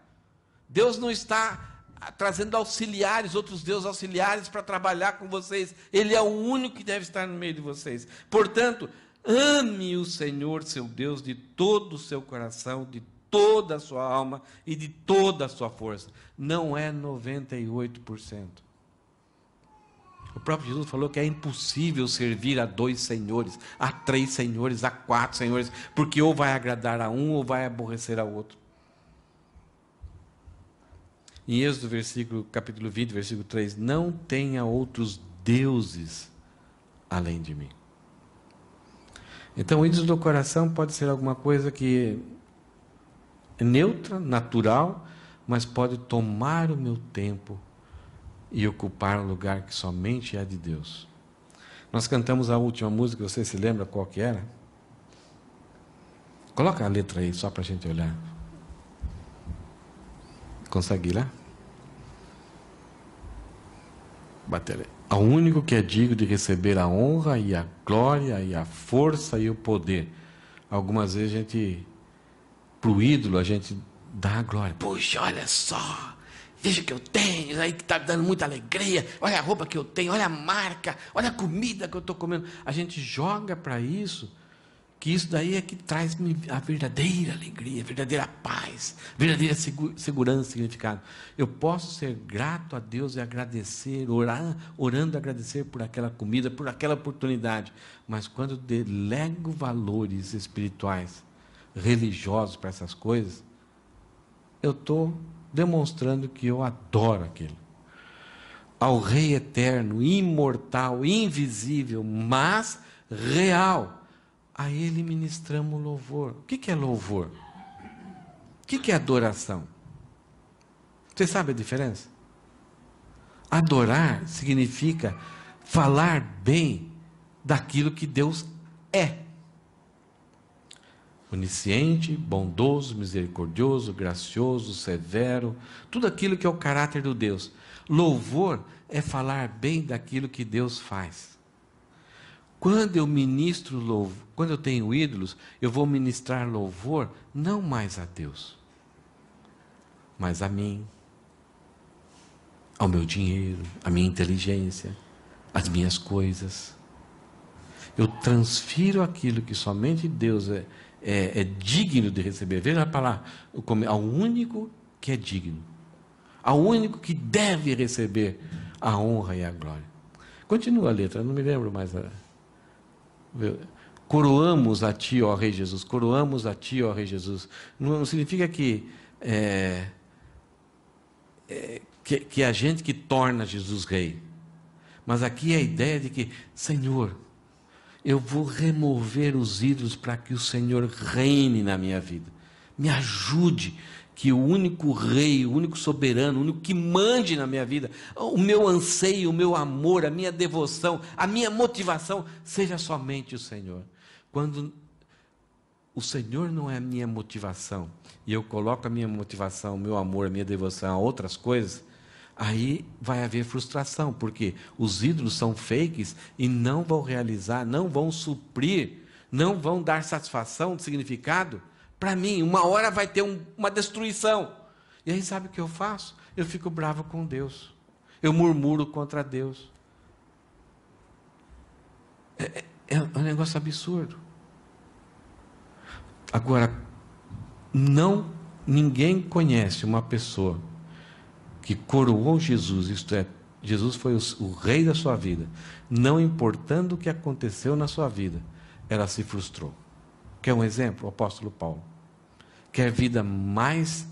Deus não está trazendo auxiliares, outros deuses auxiliares para trabalhar com vocês. Ele é o único que deve estar no meio de vocês. Portanto, ame o Senhor, seu Deus, de todo o seu coração, de toda a sua alma e de toda a sua força. Não é 98%. O próprio Jesus falou que é impossível servir a 2 senhores, a 3 senhores, a 4 senhores, porque ou vai agradar a um ou vai aborrecer a outro. Em Êxodo, capítulo 20, versículo 3, não tenha outros deuses além de mim. Então, o ídolo do coração pode ser alguma coisa que é neutra, natural, mas pode tomar o meu tempo e ocupar um lugar que somente é de Deus. Nós cantamos a última música, você se lembra qual que era? Coloca a letra aí, só para a gente olhar. Consegue ir lá? Bater aí. Ao único que é digno de receber a honra e a glória e a força e o poder. Algumas vezes a gente, para o ídolo, a gente dá a glória. Puxa, olha só, veja o que eu tenho, aí que está dando muita alegria, olha a roupa que eu tenho, olha a marca, olha a comida que eu estou comendo. A gente joga para isso, que isso daí é que traz a verdadeira alegria, a verdadeira paz, a verdadeira segurança, significado. Eu posso ser grato a Deus e agradecer, orando agradecer por aquela comida, por aquela oportunidade, mas quando eu delego valores espirituais, religiosos para essas coisas, eu estou demonstrando que eu adoro aquilo. Ao Rei eterno, imortal, invisível, mas real, a Ele ministramos louvor. O que é louvor? O que é adoração? Você sabe a diferença? Adorar significa falar bem daquilo que Deus é. Onisciente, bondoso, misericordioso, gracioso, severo, tudo aquilo que é o caráter do Deus. Louvor é falar bem daquilo que Deus faz. Quando eu ministro louvor, quando eu tenho ídolos, eu vou ministrar louvor não mais a Deus, mas a mim, ao meu dinheiro, à minha inteligência, às minhas coisas. Eu transfiro aquilo que somente Deus é digno de receber. Veja a palavra, ao único que é digno, ao único que deve receber a honra e a glória. Continua a letra, não me lembro mais. Coroamos a Ti, ó Rei Jesus, coroamos a Ti, ó Rei Jesus. Não significa que é a gente que torna Jesus Rei. Mas aqui é a ideia de que, Senhor, eu vou remover os ídolos para que o Senhor reine na minha vida. Me ajude, que o único rei, o único soberano, o único que mande na minha vida, o meu anseio, o meu amor, a minha devoção, a minha motivação, seja somente o Senhor. Quando o Senhor não é a minha motivação, e eu coloco a minha motivação, o meu amor, a minha devoção a outras coisas, aí vai haver frustração, porque os ídolos são fakes e não vão realizar, não vão suprir, não vão dar satisfação de significado para mim. Uma hora vai ter uma destruição. E aí sabe o que eu faço? Eu fico bravo com Deus. Eu murmuro contra Deus. É um negócio absurdo. Agora, ninguém conhece uma pessoa que coroou Jesus, isto é, Jesus foi o rei da sua vida, não importando o que aconteceu na sua vida, ela se frustrou. Quer um exemplo? O apóstolo Paulo. Quer vida mais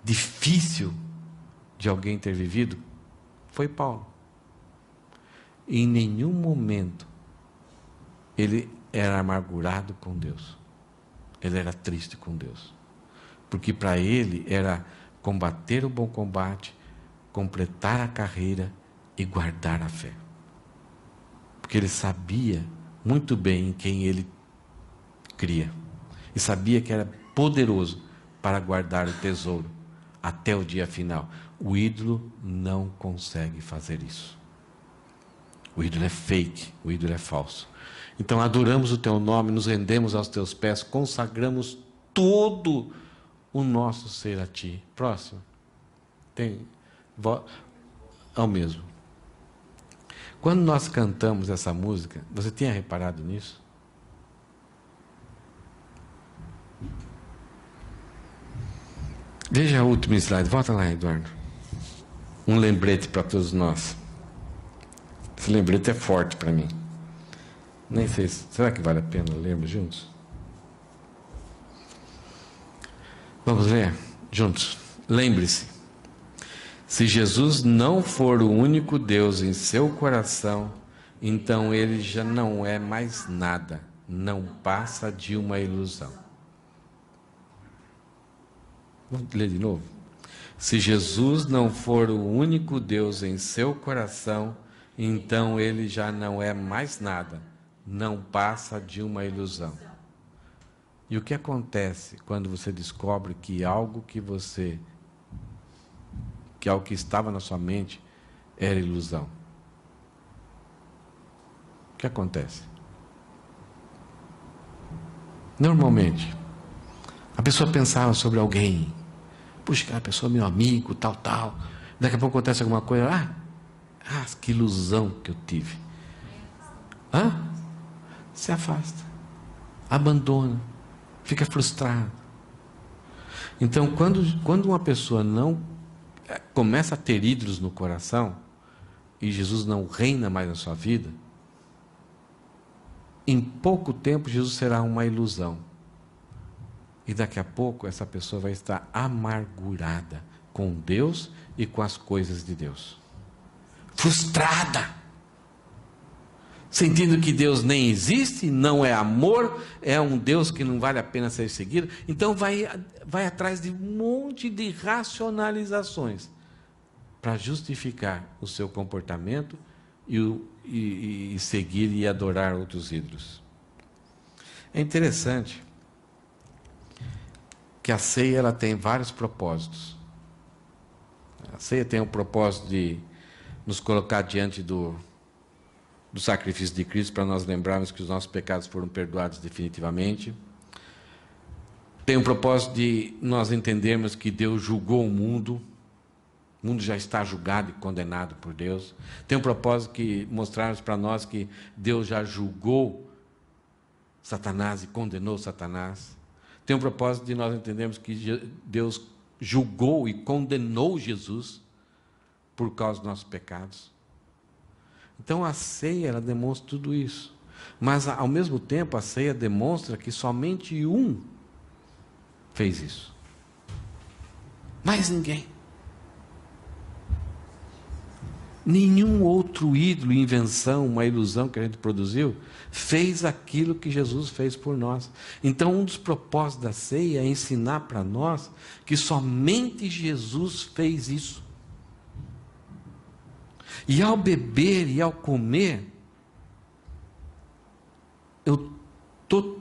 difícil de alguém ter vivido? Foi Paulo. Em nenhum momento ele era amargurado com Deus. Ele era triste com Deus. Porque para ele era combater o bom combate, completar a carreira e guardar a fé. Porque ele sabia muito bem em quem ele cria. E sabia que era poderoso para guardar o tesouro até o dia final. O ídolo não consegue fazer isso. O ídolo é fake, o ídolo é falso. Então adoramos o Teu nome, nos rendemos aos Teus pés, consagramos todo o nosso ser a Ti. Próximo. Ao mesmo. Quando nós cantamos essa música, você tinha reparado nisso? Veja o último slide. Volta lá, Eduardo. Um lembrete para todos nós. Esse lembrete é forte para mim. Nem sei. Será que vale a pena lermos juntos? Vamos ler juntos. Lembre-se. Se Jesus não for o único Deus em seu coração, então ele já não é mais nada. Não passa de uma ilusão. Vamos ler de novo? Se Jesus não for o único Deus em seu coração, então ele já não é mais nada. Não passa de uma ilusão. E o que acontece quando você descobre que algo que estava na sua mente era ilusão? O que acontece? Normalmente, a pessoa pensava sobre alguém. Puxa, aquela pessoa é meu amigo, tal. Daqui a pouco acontece alguma coisa. Que ilusão que eu tive. Se afasta. Abandona. Fica frustrado. Então, quando uma pessoa não começa a ter ídolos no coração, e Jesus não reina mais na sua vida, em pouco tempo Jesus será uma ilusão. E daqui a pouco essa pessoa vai estar amargurada com Deus e com as coisas de Deus. Frustrada. Sentindo que Deus nem existe, não é amor, é um Deus que não vale a pena ser seguido. Então vai atrás de um monte de racionalizações para justificar o seu comportamento e seguir e adorar outros ídolos. É interessante que a ceia ela tem vários propósitos. A ceia tem o propósito de nos colocar diante do sacrifício de Cristo, para nós lembrarmos que os nossos pecados foram perdoados definitivamente. Tem o propósito de nós entendermos que Deus julgou o mundo já está julgado e condenado por Deus. Tem o propósito de mostrarmos para nós que Deus já julgou Satanás e condenou Satanás. Tem o propósito de nós entendermos que Deus julgou e condenou Jesus por causa dos nossos pecados. Então a ceia, ela demonstra tudo isso. Mas, ao mesmo tempo, a ceia demonstra que somente um fez isso. Mais ninguém. Nenhum outro ídolo, invenção, uma ilusão que a gente produziu, fez aquilo que Jesus fez por nós. Então, um dos propósitos da ceia é ensinar para nós que somente Jesus fez isso. E ao beber e ao comer, eu estou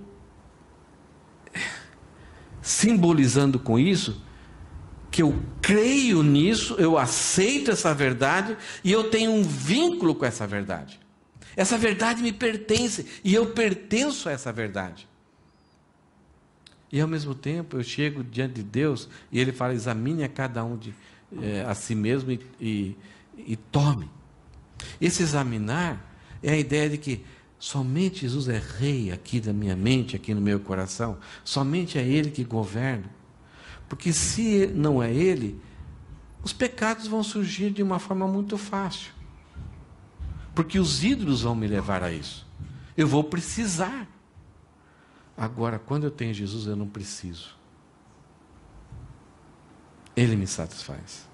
simbolizando com isso que eu creio nisso, eu aceito essa verdade e eu tenho um vínculo com essa verdade. Essa verdade me pertence e eu pertenço a essa verdade. E ao mesmo tempo eu chego diante de Deus e Ele fala: examine a cada um a si mesmo e tome. Esse examinar é a ideia de que somente Jesus é rei aqui da minha mente, aqui no meu coração. Somente é Ele que governa. Porque se não é Ele, os pecados vão surgir de uma forma muito fácil. Porque os ídolos vão me levar a isso. Eu vou precisar. Agora, quando eu tenho Jesus, eu não preciso. Ele me satisfaz.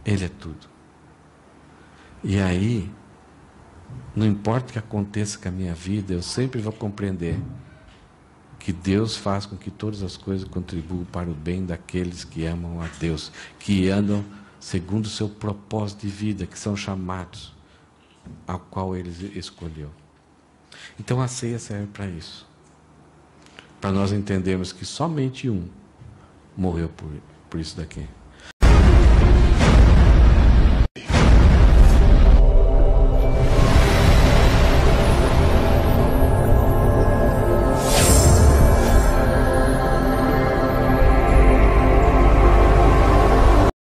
Ele é tudo. E aí, não importa o que aconteça com a minha vida, eu sempre vou compreender que Deus faz com que todas as coisas contribuam para o bem daqueles que amam a Deus, que andam segundo o seu propósito de vida, que são chamados, ao qual Ele escolheu. Então a ceia serve para isso. Para nós entendermos que somente um morreu por isso daqui.